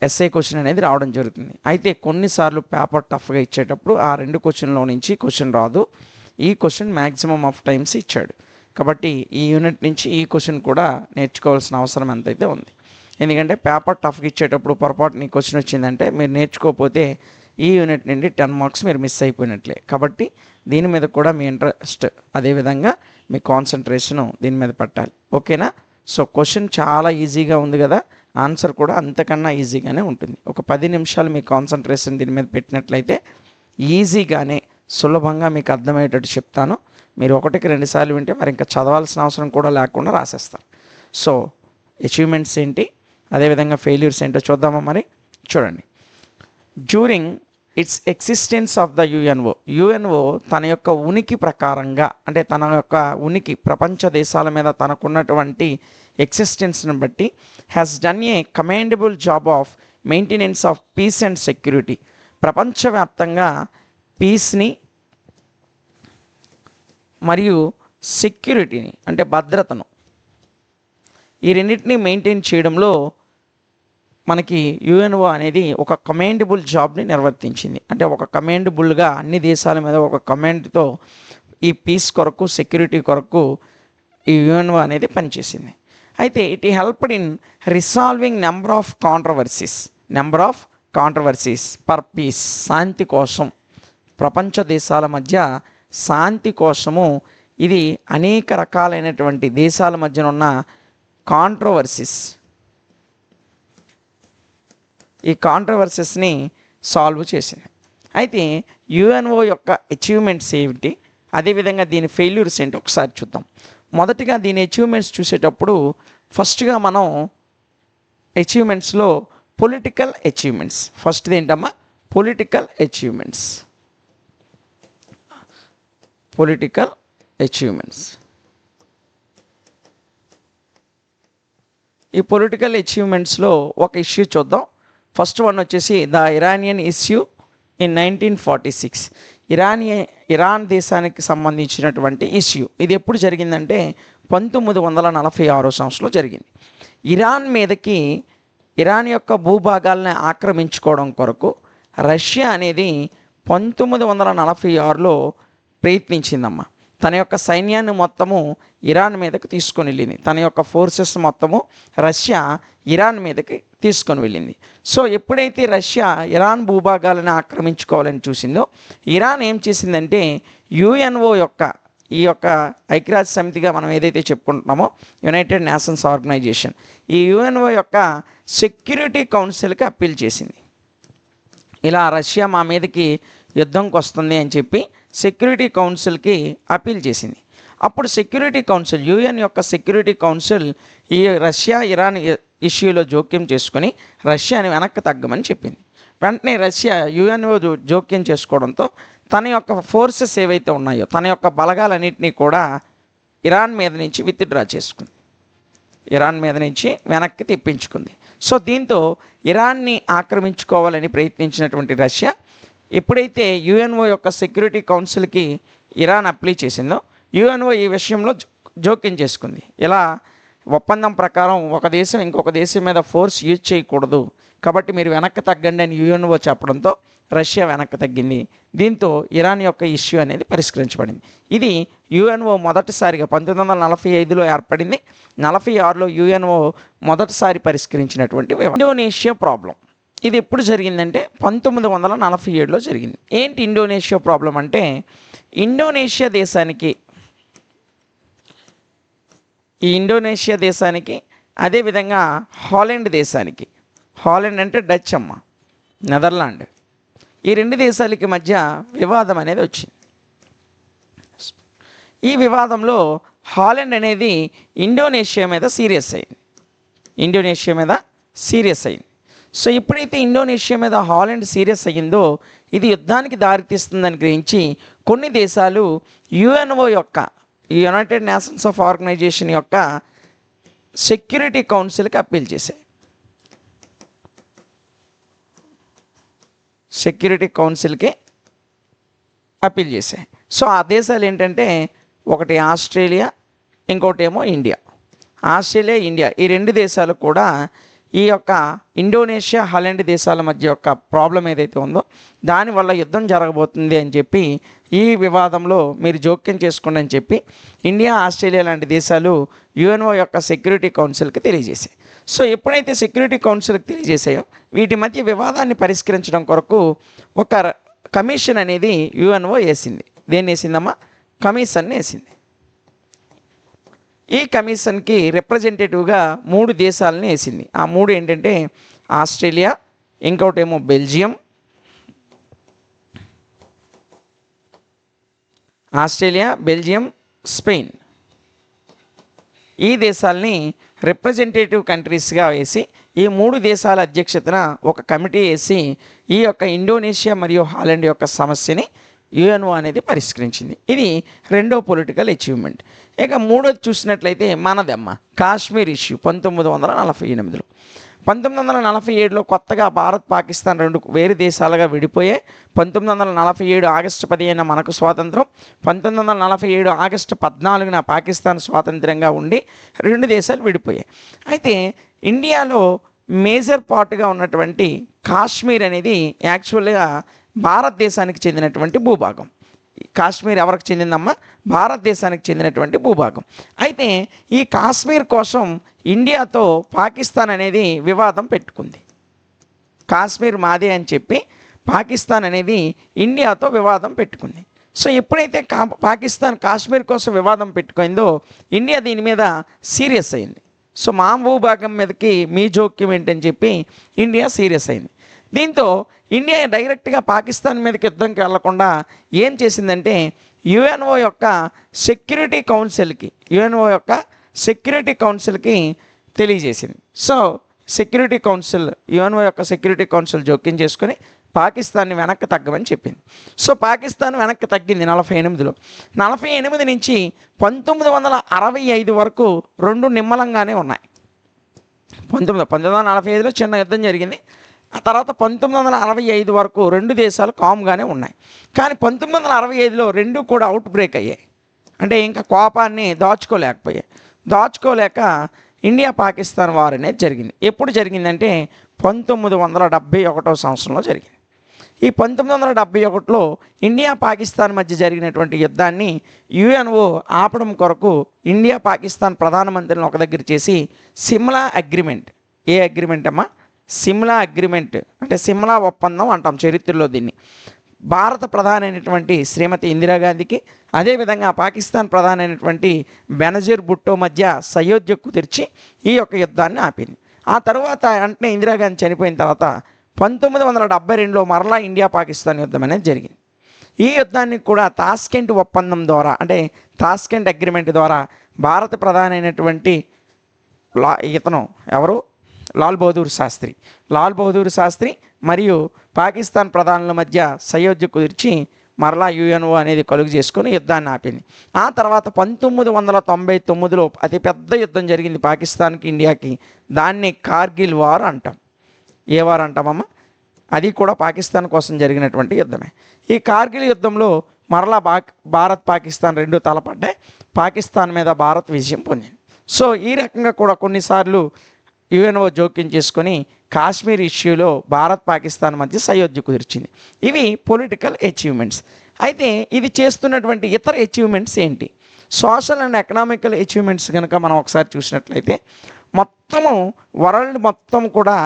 ఎస్ఏ క్వశ్చన్ అనేది రావడం జరుగుతుంది. అయితే కొన్నిసార్లు పేపర్ టఫ్గా ఇచ్చేటప్పుడు ఆ 2 క్వశ్చన్లో నుంచి క్వశ్చన్ రాదు. ఈ క్వశ్చన్ మ్యాక్సిమం ఆఫ్ టైమ్స్ ఇచ్చాడు. కాబట్టి ఈ యూనిట్ నుంచి ఈ క్వశ్చన్ కూడా నేర్చుకోవాల్సిన అవసరం ఎంతైతే ఉంది. ఎందుకంటే పేపర్ టఫ్గా ఇచ్చేటప్పుడు పొరపాటున ఈ క్వశ్చన్ వచ్చిందంటే మీరు నేర్చుకోకపోతే ఈ యూనిట్ నుండి 10 మార్క్స్ మీరు మిస్ అయిపోయినట్లే. కాబట్టి దీని మీద కూడా మీ ఇంట్రెస్ట్, అదేవిధంగా మీ కాన్సన్ట్రేషను దీని మీద పెట్టాలి. ఓకేనా? సో క్వశ్చన్ చాలా ఈజీగా ఉంది కదా, ఆన్సర్ కూడా అంతకన్నా ఈజీగానే ఉంటుంది. ఒక 10 నిమిషాలు మీ కాన్సన్ట్రేషన్ దీని మీద పెట్టినట్లయితే ఈజీగానే సులభంగా మీకు అర్థమయ్యేటట్టు చెప్తాను. మీరు 1కి 2 సార్లు వింటే మరి ఇంకా చదవాల్సిన అవసరం కూడా లేకుండా రాసేస్తారు. సో అచీవ్మెంట్స్ ఏంటి, అదేవిధంగా ఫెయిల్యూర్స్ ఏంటో చూద్దామా? మరి చూడండి. During it's existence of the UNO. UNO తన యొక్క ఉనికి ప్రకారంగా, అంటే తన యొక్క ఉనికి ప్రపంచ దేశాల మీద తనకున్నటువంటి ఎగ్జిస్టెన్స్ని బట్టి has done a commendable job of maintenance of peace and security. ప్రపంచవ్యాప్తంగా పీస్ని మరియు సెక్యూరిటీని, అంటే భద్రతను, ఈ రెండింటినీ మెయింటైన్ చేయడంలో మనకి యుఎన్ఓ అనేది ఒక కమాండబుల్ జాబ్ని నిర్వర్తించింది. అంటే ఒక కమాండబుల్గా అన్ని దేశాల మీద ఒక కమాండ్తో ఈ పీస్ కొరకు, సెక్యూరిటీ కొరకు ఈ యుఎన్ఓ అనేది పనిచేసింది. అయితే it helped in resolving number of controversies for peace, శాంతి కోసం, ప్రపంచ దేశాల మధ్య శాంతి కోసము ఇది అనేక రకాలైనటువంటి దేశాల మధ్యన ఉన్న ఈ కాంట్రవర్సీస్ని సాల్వ్ చేసింది. అయితే యుఎన్ఓ యొక్క అచీవ్మెంట్స్ ఏమిటి, అదేవిధంగా దీని ఫెయిల్యూర్స్ ఏంటి ఒకసారి చూద్దాం. మొదటిగా దీని అచీవ్మెంట్స్ చూసేటప్పుడు ఫస్ట్గా మనం అచీవ్మెంట్స్లో పొలిటికల్ అచీవ్మెంట్స్, ఫస్ట్ది ఏంటమ్మా, పొలిటికల్ అచీవ్మెంట్స్. ఈ పొలిటికల్ అచీవ్మెంట్స్లో ఒక ఇష్యూ చూద్దాం. ఫస్ట్ వన్ వచ్చేసి the Iranian issue in 1946. Iran దేశానికి సంబంధించినటువంటి ఇష్యూ. ఇది ఎప్పుడు జరిగిందంటే 1946 సంవత్సరంలో జరిగింది. ఇరాన్ యొక్క భూభాగాల్ని ఆక్రమించుకోవడం కొరకు రష్యా అనేది 1946లో ప్రయత్నించిందమ్మా. తన యొక్క సైన్యాన్ని మొత్తము ఇరాన్ మీదకి తీసుకొని వెళ్ళింది. తన యొక్క ఫోర్సెస్ మొత్తము రష్యా ఇరాన్ మీదకి తీసుకొని వెళ్ళింది. సో ఎప్పుడైతే రష్యా ఇరాన్ భూభాగాలను ఆక్రమించుకోవాలని చూసిందో, ఇరాన్ ఏం చేసిందంటే యుఎన్ఓ ఈ యొక్క ఐక్యరాజ్య సమితిగా మనం ఏదైతే చెప్పుకుంటున్నామో, యునైటెడ్ నేషన్స్ ఆర్గనైజేషన్, ఈ యుఎన్ఓ యొక్క సెక్యూరిటీ కౌన్సిల్కి అప్పీల్ చేసింది. ఇలా రష్యా మా మీదకి యుద్ధంకి వస్తుంది అని చెప్పి సెక్యూరిటీ కౌన్సిల్కి అప్పీల్ చేసింది. అప్పుడు సెక్యూరిటీ కౌన్సిల్, యుఎన్ యొక్క సెక్యూరిటీ కౌన్సిల్ ఈ రష్యా ఇరాన్ ఇష్యూలో జోక్యం చేసుకొని రష్యాని వెనక్కి తగ్గమని చెప్పింది. వెంటనే రష్యా యుఎన్ఓ జోక్యం చేసుకోవడంతో తన యొక్క ఫోర్సెస్ ఏవైతే ఉన్నాయో, తన యొక్క బలగాలన్నింటినీ కూడా ఇరాన్ మీద నుంచి విత్డ్రా చేసుకుంది, ఇరాన్ మీద నుంచి వెనక్కి తెప్పించుకుంది. సో దీంతో ఇరాన్ని ఆక్రమించుకోవాలని ప్రయత్నించినటువంటి రష్యా ఎప్పుడైతే యుఎన్ఓ యొక్క సెక్యూరిటీ కౌన్సిల్కి ఇరాన్ అప్లై చేసిందో, యుఎన్ఓ ఈ విషయంలో జోక్యం చేసుకుంది. ఇలా ఒప్పందం ప్రకారం ఒక దేశం ఇంకొక దేశం మీద ఫోర్స్ యూజ్ చేయకూడదు, కాబట్టి మీరు వెనక్కి తగ్గండి అని యుఎన్ఓ చెప్పడంతో రష్యా వెనక్కి తగ్గింది. దీంతో ఇరాన్ యొక్క ఇష్యూ అనేది పరిష్కరించబడింది. ఇది యుఎన్ఓ మొదటిసారిగా 1945లో ఏర్పడింది. 46లో యుఎన్ఓ మొదటిసారి పరిష్కరించినటువంటి ఇండోనేషియా ప్రాబ్లం. ఇది ఎప్పుడు జరిగిందంటే 1947లో జరిగింది. ఏంటి ఇండోనేషియా ప్రాబ్లం అంటే, ఇండోనేషియా దేశానికి అదేవిధంగా హాలండ్ అంటే డచ్ అమ్మ, నెదర్లాండ్, ఈ రెండు దేశాలకి మధ్య వివాదం అనేది వచ్చింది. ఈ వివాదంలో హాలండ్ అనేది ఇండోనేషియా మీద సీరియస్ అయింది. సో ఎప్పుడైతే ఇండోనేషియా మీద హాలండ్ సీరియస్ అయ్యిందో, ఇది యుద్ధానికి దారితీస్తుందని గ్రహించి కొన్ని దేశాలు యుఎన్ఓ యొక్క, యునైటెడ్ నేషన్స్ ఆఫ్ ఆర్గనైజేషన్ యొక్క సెక్యూరిటీ కౌన్సిల్కి అప్పీల్ చేశాయి. సో ఆ దేశాలు ఏంటంటే, ఒకటి ఆస్ట్రేలియా, ఇంకోటి ఏమో ఇండియా. ఇండియా ఈ రెండు దేశాలు కూడా ఈ యొక్క ఇండోనేషియా హాలండ్ దేశాల మధ్య యొక్క ప్రాబ్లం ఏదైతే ఉందో దానివల్ల యుద్ధం జరగబోతుంది అని చెప్పి, ఈ వివాదంలో మీరు జోక్యం చేసుకోండి అని చెప్పి ఇండియా, ఆస్ట్రేలియా లాంటి దేశాలు యుఎన్ఓ యొక్క సెక్యూరిటీ కౌన్సిల్కి తెలియజేశాయి. సో ఎప్పుడైతే సెక్యూరిటీ కౌన్సిల్కి తెలియజేశాయో, వీటి మధ్య వివాదాన్ని పరిష్కరించడం కొరకు ఒక కమిషన్ అనేది యుఎన్ఓ వేసింది. దేన్ని వేసిందమ్మా? కమిషన్ని వేసింది. ఈ కమిషన్కి రిప్రజెంటేటివ్గా 3 దేశాలని వేసింది. ఆ 3 ఏంటంటే ఆస్ట్రేలియా, ఇంకోటేమో బెల్జియం, స్పెయిన్. ఈ దేశాలని రిప్రజెంటేటివ్ కంట్రీస్గా వేసి ఈ 3 దేశాల అధ్యక్షతన ఒక కమిటీ వేసి ఈ యొక్క ఇండోనేషియా మరియు హాలండ్ యొక్క సమస్యని యుఎన్ఓ అనేది పరిష్కరించింది. ఇది రెండో పొలిటికల్ అచీవ్మెంట్. ఇక మూడోది చూసినట్లయితే మనదమ్మ కాశ్మీర్ ఇష్యూ 1948లో. 1947లో కొత్తగా భారత్, పాకిస్తాన్ 2 వేరే దేశాలుగా విడిపోయాయి. 1947 ఆగస్టు 15 మనకు స్వాతంత్రం, 1947 ఆగస్టు 14న పాకిస్తాన్ స్వాతంత్రంగా ఉండి 2 దేశాలు విడిపోయాయి. అయితే ఇండియాలో మేజర్ పార్ట్గా ఉన్నటువంటి కాశ్మీర్ అనేది యాక్చువల్గా భారతదేశానికి చెందినటువంటి భూభాగం. కాశ్మీర్ ఎవరికి చెందిందమ్మా? భారతదేశానికి చెందినటువంటి భూభాగం. అయితే ఈ కాశ్మీర్ కోసం ఇండియాతో పాకిస్తాన్ అనేది వివాదం పెట్టుకుంది. కాశ్మీర్ మాదే అని చెప్పి పాకిస్తాన్ అనేది ఇండియాతో వివాదం పెట్టుకుంది. సో ఎప్పుడైతే పాకిస్తాన్ కాశ్మీర్ కోసం వివాదం పెట్టుకుందో ఇండియా దీని మీద సీరియస్ అయింది. సో మా భూభాగం మీదకి మీ జోక్యం ఏంటని చెప్పి ఇండియా సీరియస్ అయింది. దీంతో ఇండియా డైరెక్ట్గా పాకిస్తాన్ మీదకి యుద్ధంకి వెళ్లకుండా ఏం చేసిందంటే యుఎన్ఓ యొక్క సెక్యూరిటీ కౌన్సిల్కి తెలియజేసింది. సో యుఎన్ఓ యొక్క సెక్యూరిటీ కౌన్సిల్ జోక్యం చేసుకొని పాకిస్తాన్ని వెనక్కి తగ్గమని చెప్పింది. సో పాకిస్తాన్ వెనక్కి తగ్గింది 48లో. 48 నుంచి 1965 వరకు రెండు నిమ్మలంగానే ఉన్నాయి. 1945లో చిన్న యుద్ధం జరిగింది. ఆ తర్వాత 1965 వరకు రెండు దేశాలు కామ్గానే ఉన్నాయి. కానీ 1965లో రెండు కూడా అవుట్ బ్రేక్ అయ్యాయి. అంటే ఇంకా కోపాన్ని దాచుకోలేక ఇండియా పాకిస్తాన్ వార్ అనేది జరిగింది. ఎప్పుడు జరిగిందంటే 1971 సంవత్సరంలో జరిగింది. ఈ 1971లో ఇండియా పాకిస్తాన్ మధ్య జరిగినటువంటి యుద్ధాన్ని యుఎన్ఓ ఆపడం కొరకు ఇండియా పాకిస్తాన్ ప్రధానమంత్రిని ఒక దగ్గర చేసి సిమ్లా అగ్రిమెంట్, ఏ అగ్రిమెంట్ అమ్మా? సిమ్లా అగ్రిమెంట్ అంటే సిమ్లా ఒప్పందం అంటాం చరిత్రలో దీన్ని. భారత ప్రధాని అయినటువంటి శ్రీమతి ఇందిరాగాంధీకి అదేవిధంగా పాకిస్తాన్ ప్రధాని అయినటువంటి బెనజీర్ భుట్టో మధ్య సయోధ్య కుదిర్చి ఈ యొక్క యుద్ధాన్ని ఆపింది. ఆ తర్వాత వెంటనే ఇందిరాగాంధీ చనిపోయిన తర్వాత 1972లో మరలా ఇండియా పాకిస్తాన్ యుద్ధం అనేది జరిగింది. ఈ యుద్ధాన్ని కూడా తాష్కెంట్ ఒప్పందం ద్వారా అంటే తాష్కెంట్ అగ్రిమెంట్ ద్వారా భారత ప్రధాని అయినటువంటి ఎవరు? లాల్ బహదూర్ శాస్త్రి మరియు పాకిస్తాన్ ప్రధానుల మధ్య సయోధ్య కుదిర్చి మరలా యుఎన్ఓ అనేది కలుగు చేసుకొని యుద్ధాన్ని ఆపింది. ఆ తర్వాత 1999లో అతిపెద్ద యుద్ధం జరిగింది పాకిస్తాన్కి ఇండియాకి. దాన్ని కార్గిల్ వార్ అంటాం. ఏ వార్ అంటామమ్మా? అది కూడా పాకిస్తాన్ కోసం జరిగినటువంటి యుద్ధమే. ఈ కార్గిల్ యుద్ధంలో మరలా భారత్ పాకిస్తాన్ రెండు తలపడ్డాయి. పాకిస్తాన్ మీద భారత్ విజయం పొందింది. సో ఈ రకంగా కూడా కొన్నిసార్లు యుఎన్ఓ జోక్యం చేసుకొని కాశ్మీర్ ఇష్యూలో భారత్ పాకిస్తాన్ మధ్య సయోధ్య కుదిర్చింది. ఇవి పొలిటికల్ అచీవ్మెంట్స్. అయితే ఇది చేస్తున్నటువంటి ఇతర అచీవ్మెంట్స్ ఏంటి? సోషల్ అండ్ ఎకనామికల్ అచీవ్మెంట్స్ కనుక మనం ఒకసారి చూసినట్లయితే వరల్డ్ మొత్తం కూడా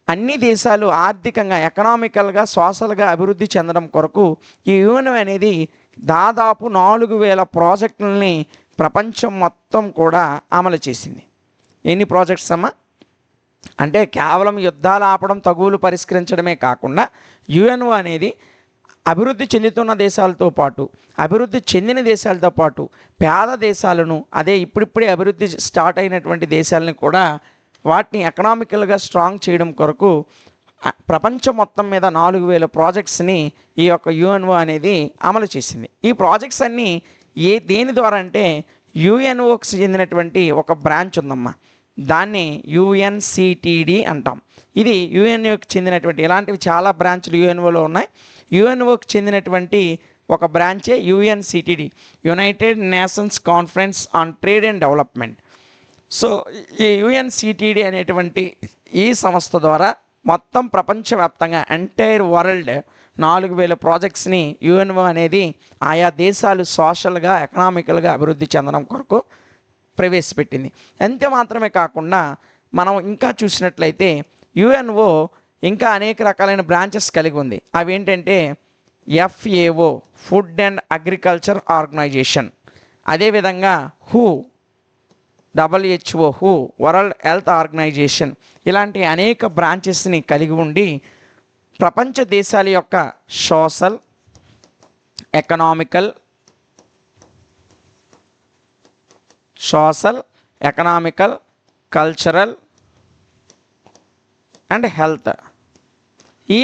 అన్ని దేశాలు ఆర్థికంగా ఎకనామికల్గా సోషల్గా అభివృద్ధి చెందడం కొరకు ఈ యుఎన్ఓ అనేది దాదాపు 4000 ప్రాజెక్టులని ప్రపంచం మొత్తం కూడా అమలు చేసింది. ఎన్ని ప్రాజెక్ట్స్ అమ్మా? అంటే కేవలం యుద్ధాలు ఆపడం, తగువులు పరిష్కరించడమే కాకుండా యుఎన్ఓ అనేది అభివృద్ధి చెందుతున్న దేశాలతో పాటు అభివృద్ధి చెందిన దేశాలతో పాటు పేద దేశాలను ఇప్పుడిప్పుడే అభివృద్ధి స్టార్ట్ అయినటువంటి దేశాలను కూడా వాటిని ఎకనామికల్గా స్ట్రాంగ్ చేయడం కొరకు ప్రపంచం మొత్తం మీద 4000 ప్రాజెక్ట్స్ని ఈ యొక్క యుఎన్ఓ అనేది అమలు చేసింది. ఈ ప్రాజెక్ట్స్ అన్నీ దేని ద్వారా అంటే యుఎన్ఓకి చెందినటువంటి ఒక బ్రాంచ్ ఉందమ్మా, దాన్ని యుఎన్సిటిడి అంటాం. ఇది యుఎన్ఓకి చెందినటువంటి ఇలాంటివి చాలా బ్రాంచ్లు యుఎన్ఓలో ఉన్నాయి. యుఎన్ఓకి చెందినటువంటి ఒక బ్రాంచే UNCTD, United Nations conference on trade and development. So ఈ యుఎన్సిటిడి అనేటువంటి ఈ సంస్థ ద్వారా మొత్తం ప్రపంచవ్యాప్తంగా ఎంటైర్ వరల్డ్ 4000 ప్రాజెక్ట్స్ని యుఎన్ఓ అనేది ఆయా దేశాలు సోషల్గా ఎకనామికల్గా అభివృద్ధి చెందడం కొరకు ప్రవేశపెట్టింది. అంతే మాత్రమే కాకుండా మనం ఇంకా చూసినట్లయితే యుఎన్ఓ ఇంకా అనేక రకాలైన బ్రాంచెస్ కలిగి ఉంది. అవి ఏంటంటే FAO, food and agriculture organisation, అదేవిధంగా WHO, వరల్డ్ హెల్త్ ఆర్గనైజేషన్, ఇలాంటి అనేక బ్రాంచెస్ని కలిగి ఉండి ప్రపంచ దేశాల యొక్క social, economical, cultural and health ఈ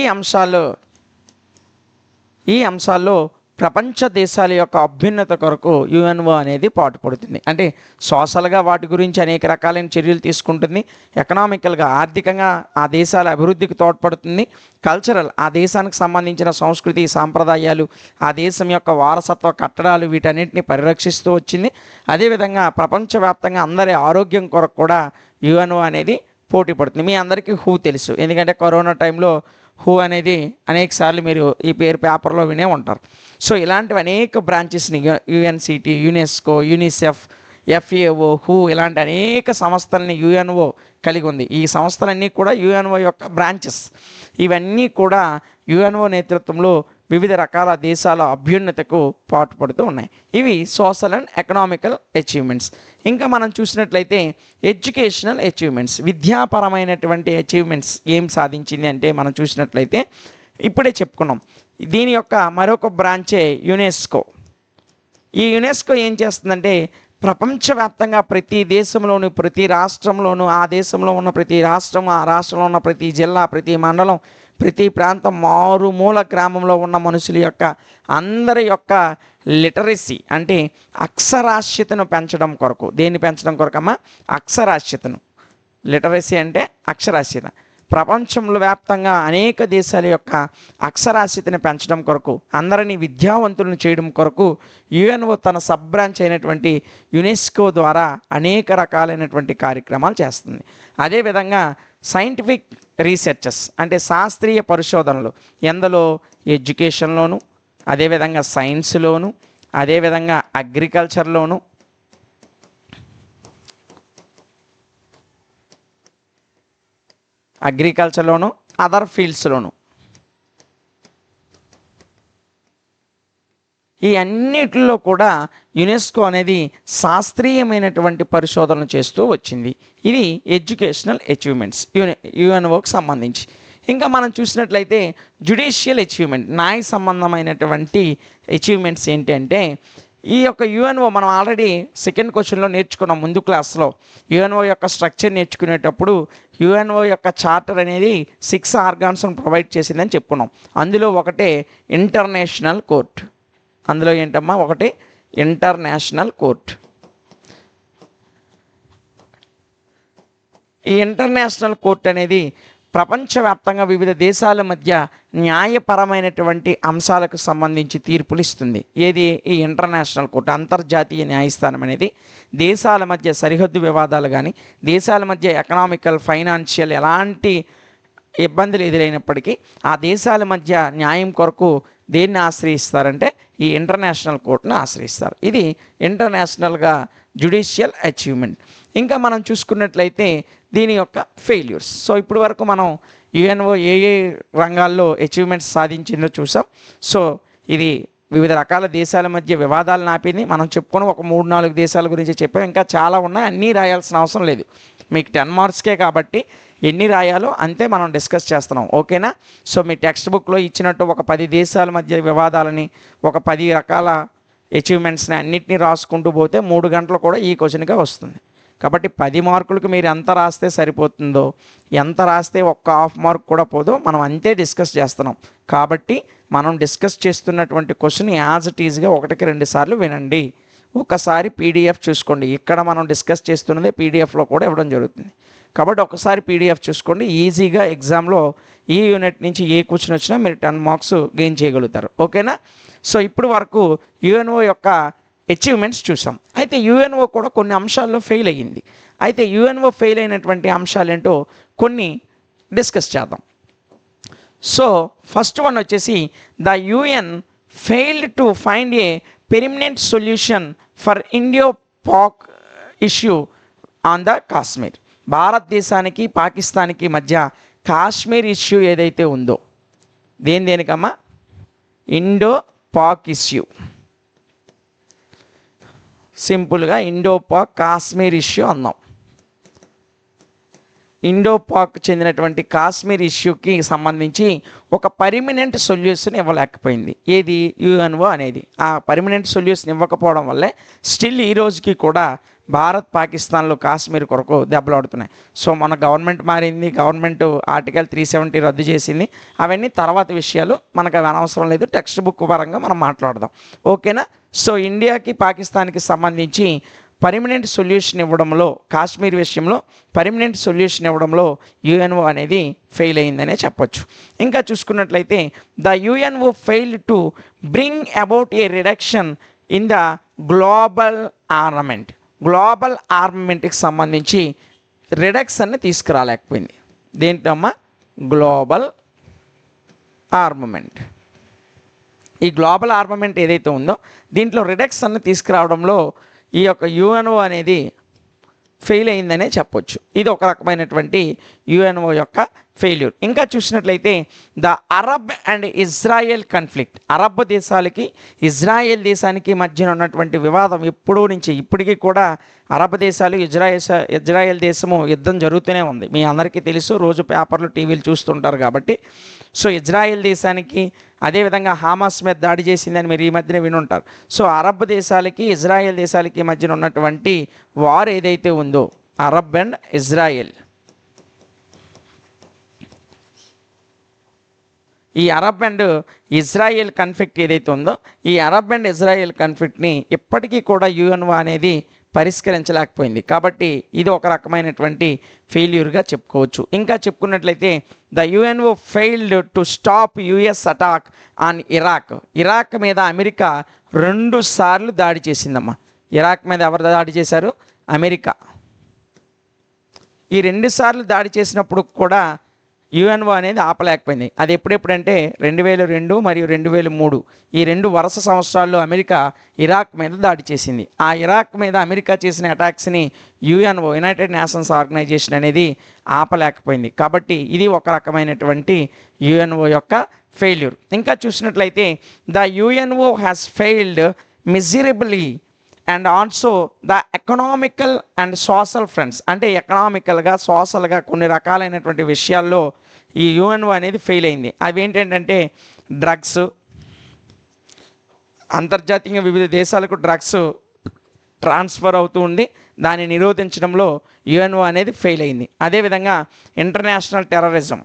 అంశాల్లో ప్రపంచ దేశాల యొక్క అభ్యున్నత కొరకు యుఎన్ఓ అనేది పాటుపడుతుంది. అంటే సోషల్గా వాటి గురించి అనేక రకాలైన చర్యలు తీసుకుంటుంది, ఎకనామికల్గా ఆర్థికంగా ఆ దేశాల అభివృద్ధికి తోడ్పడుతుంది, కల్చరల్ ఆ దేశానికి సంబంధించిన సంస్కృతి సాంప్రదాయాలు, ఆ దేశం యొక్క వారసత్వ కట్టడాలు వీటన్నిటిని పరిరక్షిస్తూ వచ్చింది. అదేవిధంగా ప్రపంచవ్యాప్తంగా అందరి ఆరోగ్యం కొరకు కూడా యుఎన్ఓ అనేది పోటీ పడుతుంది. మీ అందరికీ తెలుసు, ఎందుకంటే కరోనా టైంలో హూ అనేది అనేక సార్లు మీరు ఈ పేరు పేపర్లో వినే ఉంటారు. సో ఇలాంటివి అనేక బ్రాంచెస్ని యుఎన్సిటి, యునెస్కో, యూనిసెఫ్, ఎఫ్ఏఓ, హూ ఇలాంటి అనేక సంస్థల్ని యుఎన్ఓ కలిగి ఉంది. ఈ సంస్థలన్నీ కూడా యుఎన్ఓ యొక్క బ్రాంచెస్. ఇవన్నీ కూడా యుఎన్ఓ నేతృత్వంలో వివిధ రకాల దేశాల అభ్యున్నతకు పాటుపడుతూ ఉన్నాయి. ఇవి సోషల్ అండ్ ఎకనామికల్ అచీవ్మెంట్స్. ఇంకా మనం చూసినట్లయితే ఎడ్యుకేషనల్ అచీవ్మెంట్స్, విద్యాపరమైనటువంటి అచీవ్మెంట్స్ ఏం సాధించింది అంటే మనం చూసినట్లయితే ఇప్పుడే చెప్పుకున్నాం. దీని యొక్క మరొక బ్రాంచే యునెస్కో. ఈ యునెస్కో ఏం చేస్తుందంటే ప్రపంచవ్యాప్తంగా ప్రతి దేశంలోనూ, ప్రతి రాష్ట్రంలోనూ, ఆ దేశంలో ఉన్న ప్రతి రాష్ట్రం, ఆ రాష్ట్రంలో ఉన్న ప్రతి జిల్లా, ప్రతి మండలం, ప్రతి ప్రాంతం, మారుమూల గ్రామంలో ఉన్న మనుషుల యొక్క అందరి యొక్క లిటరసీ అంటే అక్షరాస్యతను పెంచడం కొరకు. దేన్ని పెంచడం కొరకమ్మా? అక్షరాస్యతను. లిటరసీ అంటే అక్షరాస్యత. ప్రపంచంలో వ్యాప్తంగా అనేక దేశాల యొక్క అక్షరాస్యతను పెంచడం కొరకు, అందరినీ విద్యావంతులను చేయడం కొరకు యుఎన్ఓ తన సబ్ బ్రాంచ్ అయినటువంటి యునెస్కో ద్వారా అనేక రకాలైనటువంటి కార్యక్రమాలు చేస్తుంది. అదేవిధంగా సైంటిఫిక్ రీసెర్చెస్ అంటే శాస్త్రీయ పరిశోధనలు ఎందులో? ఎడ్యుకేషన్లోను, అదేవిధంగా సైన్స్లోను, అదేవిధంగా అగ్రికల్చర్లోను, అదర్ ఫీల్డ్స్లోను, ఈ అన్నిటిలో కూడా యునెస్కో అనేది శాస్త్రీయమైనటువంటి పరిశోధనలు చేస్తూ వచ్చింది. ఇది ఎడ్యుకేషనల్ అచీవ్మెంట్స్ యుఎన్ఓకి సంబంధించి. ఇంకా మనం చూసినట్లయితే జ్యుడిషియల్ అచీవ్మెంట్, న్యాయ సంబంధమైనటువంటి అచీవ్మెంట్స్ ఏంటంటే ఈ యొక్క యుఎన్ఓ మనం ఆల్రెడీ సెకండ్ క్వశ్చన్లో నేర్చుకున్నాం. ముందు క్లాస్లో యుఎన్ఓ యొక్క స్ట్రక్చర్ నేర్చుకునేటప్పుడు యుఎన్ఓ యొక్క చార్టర్ అనేది 6 ఆర్గాన్స్ను ప్రొవైడ్ చేసిందని చెప్పుకున్నాం. అందులో ఒకటే ఇంటర్నేషనల్ కోర్ట్. అందులో ఏంటమ్మా? ఒకటి ఇంటర్నేషనల్ కోర్ట్. ఈ ఇంటర్నేషనల్ కోర్ట్ అనేది ప్రపంచవ్యాప్తంగా వివిధ దేశాల మధ్య న్యాయపరమైనటువంటి అంశాలకు సంబంధించి తీర్పులు ఇస్తుంది. ఏది? ఈ ఇంటర్నేషనల్ కోర్టు, అంతర్జాతీయ న్యాయస్థానం అనేది దేశాల మధ్య సరిహద్దు వివాదాలు కానీ, దేశాల మధ్య ఎకనామికల్, ఫైనాన్షియల్ ఎలాంటి ఇబ్బందులు ఎదురైనప్పటికీ ఆ దేశాల మధ్య న్యాయం కొరకు దేన్ని ఆశ్రయిస్తారంటే ఈ ఇంటర్నేషనల్ కోర్టును ఆశ్రయిస్తారు. ఇది ఇంటర్నేషనల్గా జ్యుడిషియల్ అచీవ్మెంట్. ఇంకా మనం చూసుకున్నట్లయితే దీని యొక్క ఫెయిల్యూర్స్. సో ఇప్పుడు వరకు మనం యుఎన్ఓ ఏ రంగాల్లో అచీవ్మెంట్స్ సాధించిందో చూసాం. సో ఇది వివిధ రకాల దేశాల మధ్య వివాదాలను ఆపింది. మనం చెప్పుకొని ఒక 3-4 దేశాల గురించి చెప్పాం. ఇంకా చాలా ఉన్నాయి, అన్నీ రాయాల్సిన అవసరం లేదు. మీకు 10 మార్క్స్కే కాబట్టి ఎన్ని రాయాలో అంతే మనం డిస్కస్ చేస్తున్నాం. ఓకేనా? సో మీ టెక్స్ట్ బుక్లో ఇచ్చినట్టు ఒక 10 దేశాల మధ్య వివాదాలని, ఒక 10 రకాల అచీవ్మెంట్స్ని అన్నింటినీ రాసుకుంటూ పోతే 3 గంటలు కూడా ఈ క్వశ్చన్గా వస్తుంది. కాబట్టి 10 మార్కులకు మీరు ఎంత రాస్తే సరిపోతుందో, ఎంత రాస్తే ఒక్క హాఫ్ మార్క్ కూడా పోదో మనం అంతే డిస్కస్ చేస్తున్నాం. కాబట్టి మనం డిస్కస్ చేస్తున్నటువంటి క్వశ్చన్ యాజ్ ఇట్ ఈజ్గా 1కి 2 సార్లు వినండి. ఒకసారి పీడిఎఫ్ చూసుకోండి. ఇక్కడ మనం డిస్కస్ చేస్తున్నదే పీడిఎఫ్లో కూడా ఇవ్వడం జరుగుతుంది. కాబట్టి ఒకసారి పీడిఎఫ్ చూసుకోండి. ఈజీగా ఎగ్జామ్లో ఈ యూనిట్ నుంచి ఏ క్వశ్చన్ వచ్చినా మీరు 10 మార్క్స్ గెయిన్ చేయగలుగుతారు. ఓకేనా? సో ఇప్పుడు వరకు యుఎన్ఓ యొక్క అచీవ్మెంట్స్ చూసాం. అయితే యుఎన్ఓ కూడా కొన్ని అంశాల్లో ఫెయిల్ అయ్యింది. అయితే యుఎన్ఓ ఫెయిల్ అయినటువంటి అంశాలు ఏంటో కొన్ని డిస్కస్ చేద్దాం. సో ఫస్ట్ వన్ వచ్చేసి the UN failed to find a permanent solution for Indo-Pak issue on the Kashmir. భారతదేశానికి పాకిస్తాన్కి మధ్య కాశ్మీర్ ఇష్యూ ఏదైతే ఉందో, దేనికమ్మా? Indo-Pak issue. సింపుల్గా ఇండో-పాక్ కాశ్మీర్ ఇష్యూ అన్నాం. ఇండో-పాక్ చెందినటువంటి కాశ్మీర్ ఇష్యూకి సంబంధించి ఒక పర్మనెంట్ సొల్యూషన్ ఇవ్వలేకపోయింది. ఏది? యుఎన్ఓ అనేది. ఆ పర్మనెంట్ సొల్యూషన్ ఇవ్వకపోవడం వల్లే స్టిల్ ఈ రోజుకి కూడా భారత్ పాకిస్తాన్లో కాశ్మీర్ కొరకు దెబ్బలాడుతున్నాయి. సో మన గవర్నమెంట్ మారింది, గవర్నమెంట్ ఆర్టికల్ 370 రద్దు చేసింది. అవన్నీ తర్వాత విషయాలు, మనకు అవి అనవసరం లేదు. టెక్స్ట్ బుక్ పరంగా మనం మాట్లాడదాం. ఓకేనా? సో ఇండియాకి పాకిస్తాన్కి సంబంధించి పర్మనెంట్ సొల్యూషన్ ఇవ్వడంలో, కాశ్మీర్ విషయంలో పర్మనెంట్ సొల్యూషన్ ఇవ్వడంలో యుఎన్ఓ అనేది ఫెయిల్ అయిందనే చెప్పొచ్చు. ఇంకా చూసుకున్నట్లయితే the UNO failed to bring about a reduction in the global armament. Global ఆర్మమెంట్కి ఆర్మమెంట్. ఈ గ్లోబల్ ఆర్మమెంట్ ఏదైతే ఉందో దీంట్లో రిడక్షన్ తీసుకురావడంలో ఈ యొక్క యుఎన్ఓ అనేది ఫెయిల్ అయిందనే చెప్పొచ్చు. ఇది ఒక రకమైనటువంటి యుఎన్ఓ యొక్క ఫెయిల్యూర్. ఇంకా చూసినట్లయితే the Arab and Israel conflict, Arab దేశాలకి ఇజ్రాయెల్ దేశానికి మధ్యన ఉన్నటువంటి వివాదం ఎప్పుడూ నుంచి ఇప్పటికీ కూడా అరబ్ దేశాలు ఇజ్రాయెల్ దేశము యుద్ధం జరుగుతూనే ఉంది. మీ అందరికీ తెలుసు, రోజు పేపర్లు టీవీలు చూస్తుంటారు కాబట్టి. సో ఇజ్రాయెల్ దేశానికి అదేవిధంగా హామాస్ మీద దాడి చేసిందని మీరు ఈ మధ్యన వినుంటారు. సో అరబ్ దేశాలకి ఇజ్రాయెల్ దేశాలకి మధ్యన ఉన్నటువంటి వార్ ఏదైతే ఉందో అరబ్ అండ్ ఇజ్రాయెల్, ఈ అరబ్ అండ్ ఇజ్రాయెల్ కాన్ఫ్లిక్ట్ ఏదైతే ఉందో ఈ అరబ్ అండ్ ఇజ్రాయెల్ కాన్ఫ్లిక్ట్ని ఇప్పటికీ కూడా యుఎన్ఓ అనేది పరిష్కరించలేకపోయింది. కాబట్టి ఇది ఒక రకమైనటువంటి ఫెయిల్యూర్గా చెప్పుకోవచ్చు. ఇంకా చెప్పుకున్నట్లయితే the UNO failed to stop US attack on Iraq. Iraq మీద అమెరికా 2 సార్లు దాడి చేసిందమ్మా. ఇరాక్ మీద ఎవరు దాడి చేశారు? అమెరికా. ఈ 2 సార్లు దాడి చేసినప్పుడు కూడా యుఎన్ఓ అనేది ఆపలేకపోయింది. అది ఎప్పుడెప్పుడంటే 2002 మరియు 2003 ఈ 2 వరుస సంవత్సరాల్లో అమెరికా ఇరాక్ మీద దాడి చేసింది. ఆ ఇరాక్ మీద అమెరికా చేసిన అటాక్స్ని యుఎన్ఓ, యునైటెడ్ నేషన్స్ ఆర్గనైజేషన్ అనేది ఆపలేకపోయింది. కాబట్టి ఇది ఒక రకమైనటువంటి యుఎన్ఓ యొక్క ఫెయిల్యూర్. ఇంకా చూసినట్లయితే the UNO has failed miserably and also the economical and social fronts, అంటే ఎకనామికల్గా సోషల్గా కొన్ని రకాలైనటువంటి విషయాల్లో ఈ యుఎన్ఓ అనేది ఫెయిల్ అయింది. అవి ఏంటంటే డ్రగ్స్, అంతర్జాతీయంగా వివిధ దేశాలకు డ్రగ్స్ ట్రాన్స్ఫర్ అవుతూ ఉంది, దాన్ని నిరోధించడంలో యుఎన్ఓ అనేది ఫెయిల్ అయింది. అదేవిధంగా ఇంటర్నేషనల్ టెర్రరిజం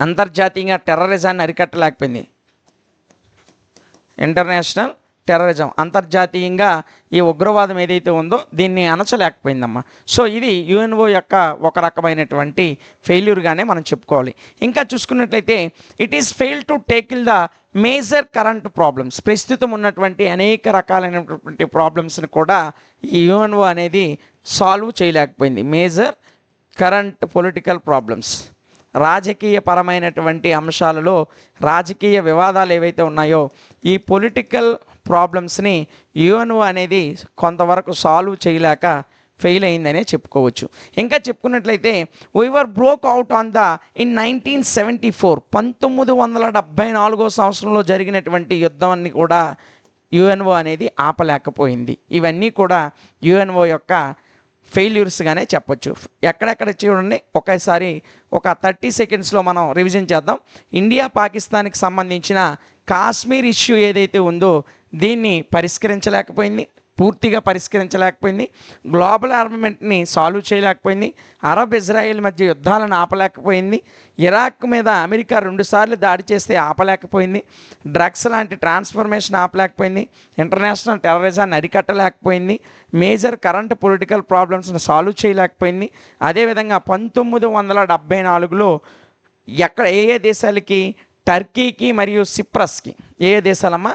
అంతర్జాతీయంగా టెర్రరిజాన్ని అరికట్టలేకపోయింది. ఇంటర్నేషనల్ టెర్రరిజం అంతర్జాతీయంగా ఈ ఉగ్రవాదం ఏదైతే ఉందో దీన్ని అణచలేకపోయిందమ్మా. సో ఇది యుఎన్ఓ యొక్క ఒక రకమైనటువంటి ఫెయిల్యూర్గానే మనం చెప్పుకోవాలి. ఇంకా చూసుకున్నట్లయితే it is fail to tackle the major current problems, ప్రస్తుతం ఉన్నటువంటి అనేక రకాలైనటువంటి ప్రాబ్లమ్స్ని కూడా ఈ యుఎన్ఓ అనేది సాల్వ్ చేయలేకపోయింది. మేజర్ కరెంట్ పొలిటికల్ ప్రాబ్లమ్స్, రాజకీయపరమైనటువంటి అంశాలలో రాజకీయ వివాదాలు ఏవైతే ఉన్నాయో ఈ పొలిటికల్ ప్రాబ్లమ్స్ని యుఎన్ఓ అనేది కొంతవరకు సాల్వ్ చేయలేక ఫెయిల్ అయిందనే చెప్పుకోవచ్చు. ఇంకా చెప్పుకున్నట్లయితే వీవర్ broke out on the in 1974 1974 సంవత్సరంలో జరిగినటువంటి యుద్ధాన్ని కూడా యుఎన్ఓ అనేది ఆపలేకపోయింది. ఇవన్నీ కూడా యుఎన్ఓ యొక్క ఫెయిల్యూర్స్గానే చెప్పొచ్చు. ఎక్కడెక్కడ చూడండి, ఒకేసారి ఒక 30 సెకండ్స్లో మనం రివిజన్ చేద్దాం. ఇండియా పాకిస్తాన్కి సంబంధించిన కాశ్మీర్ ఇష్యూ ఏదైతే ఉందో దీన్ని పూర్తిగా పరిష్కరించలేకపోయింది. గ్లోబల్ ఆర్మమెంట్ని సాల్వ్ చేయలేకపోయింది. అరబ్ ఇజ్రాయెల్ మధ్య యుద్ధాలను ఆపలేకపోయింది. ఇరాక్ మీద అమెరికా 2 సార్లు దాడి చేస్తే ఆపలేకపోయింది. డ్రగ్స్ లాంటి ట్రాన్స్ఫర్మేషన్ ఆపలేకపోయింది. ఇంటర్నేషనల్ టెర్రరిజాన్ని అరికట్టలేకపోయింది. మేజర్ కరెంట్ పొలిటికల్ ప్రాబ్లమ్స్ని సాల్వ్ చేయలేకపోయింది. అదేవిధంగా 1974లో ఏ దేశాలకి? టర్కీకి మరియు సిప్రస్కి. ఏ దేశాలమ్మా?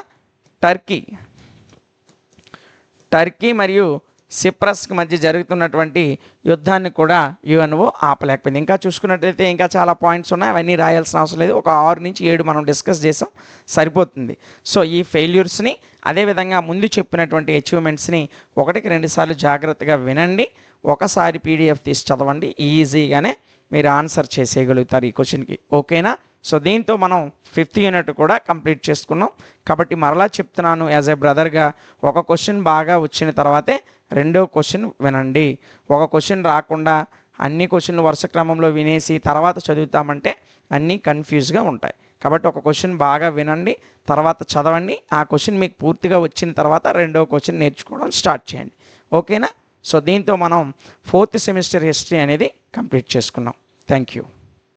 టర్కీ మరియు సిప్రస్కి మధ్య జరుగుతున్నటువంటి యుద్ధాన్ని కూడా యుఎన్ఓ ఆపలేకపోయింది. ఇంకా చూసుకున్నట్లయితే ఇంకా చాలా పాయింట్స్ ఉన్నాయి, అవన్నీ రాయాల్సిన అవసరం లేదు. ఒక 6 నుంచి 7 మనం డిస్కస్ చేసాం, సరిపోతుంది. సో ఈ ఫెయిల్యూర్స్ని అదేవిధంగా ముందు చెప్పినటువంటి అచీవ్మెంట్స్ని 1కి 2 సార్లు జాగ్రత్తగా వినండి. ఒకసారి పీడిఎఫ్ తీసి చదవండి, ఈజీగానే మీరు ఆన్సర్ చేసేయగలుగుతారు ఈ క్వశ్చన్కి. ఓకేనా? సో దీంతో మనం 5th యూనిట్ కూడా కంప్లీట్ చేసుకున్నాం. కాబట్టి మరలా చెప్తున్నాను, యాజ్ ఏ బ్రదర్గా ఒక క్వశ్చన్ బాగా వచ్చిన తర్వాతే 2వ క్వశ్చన్ వినండి. ఒక క్వశ్చన్ రాకుండా అన్ని క్వశ్చన్లు వరుస క్రమంలో వినేసి తర్వాత చదువుతామంటే అన్నీ కన్ఫ్యూజ్గా ఉంటాయి. కాబట్టి ఒక క్వశ్చన్ బాగా వినండి, తర్వాత చదవండి. ఆ క్వశ్చన్ మీకు పూర్తిగా వచ్చిన తర్వాత 2వ క్వశ్చన్ నేర్చుకోవడం స్టార్ట్ చేయండి. ఓకేనా? సో దీంతో మనం 4th సెమిస్టర్ హిస్టరీ అనేది కంప్లీట్ చేసుకున్నాం. Thank you.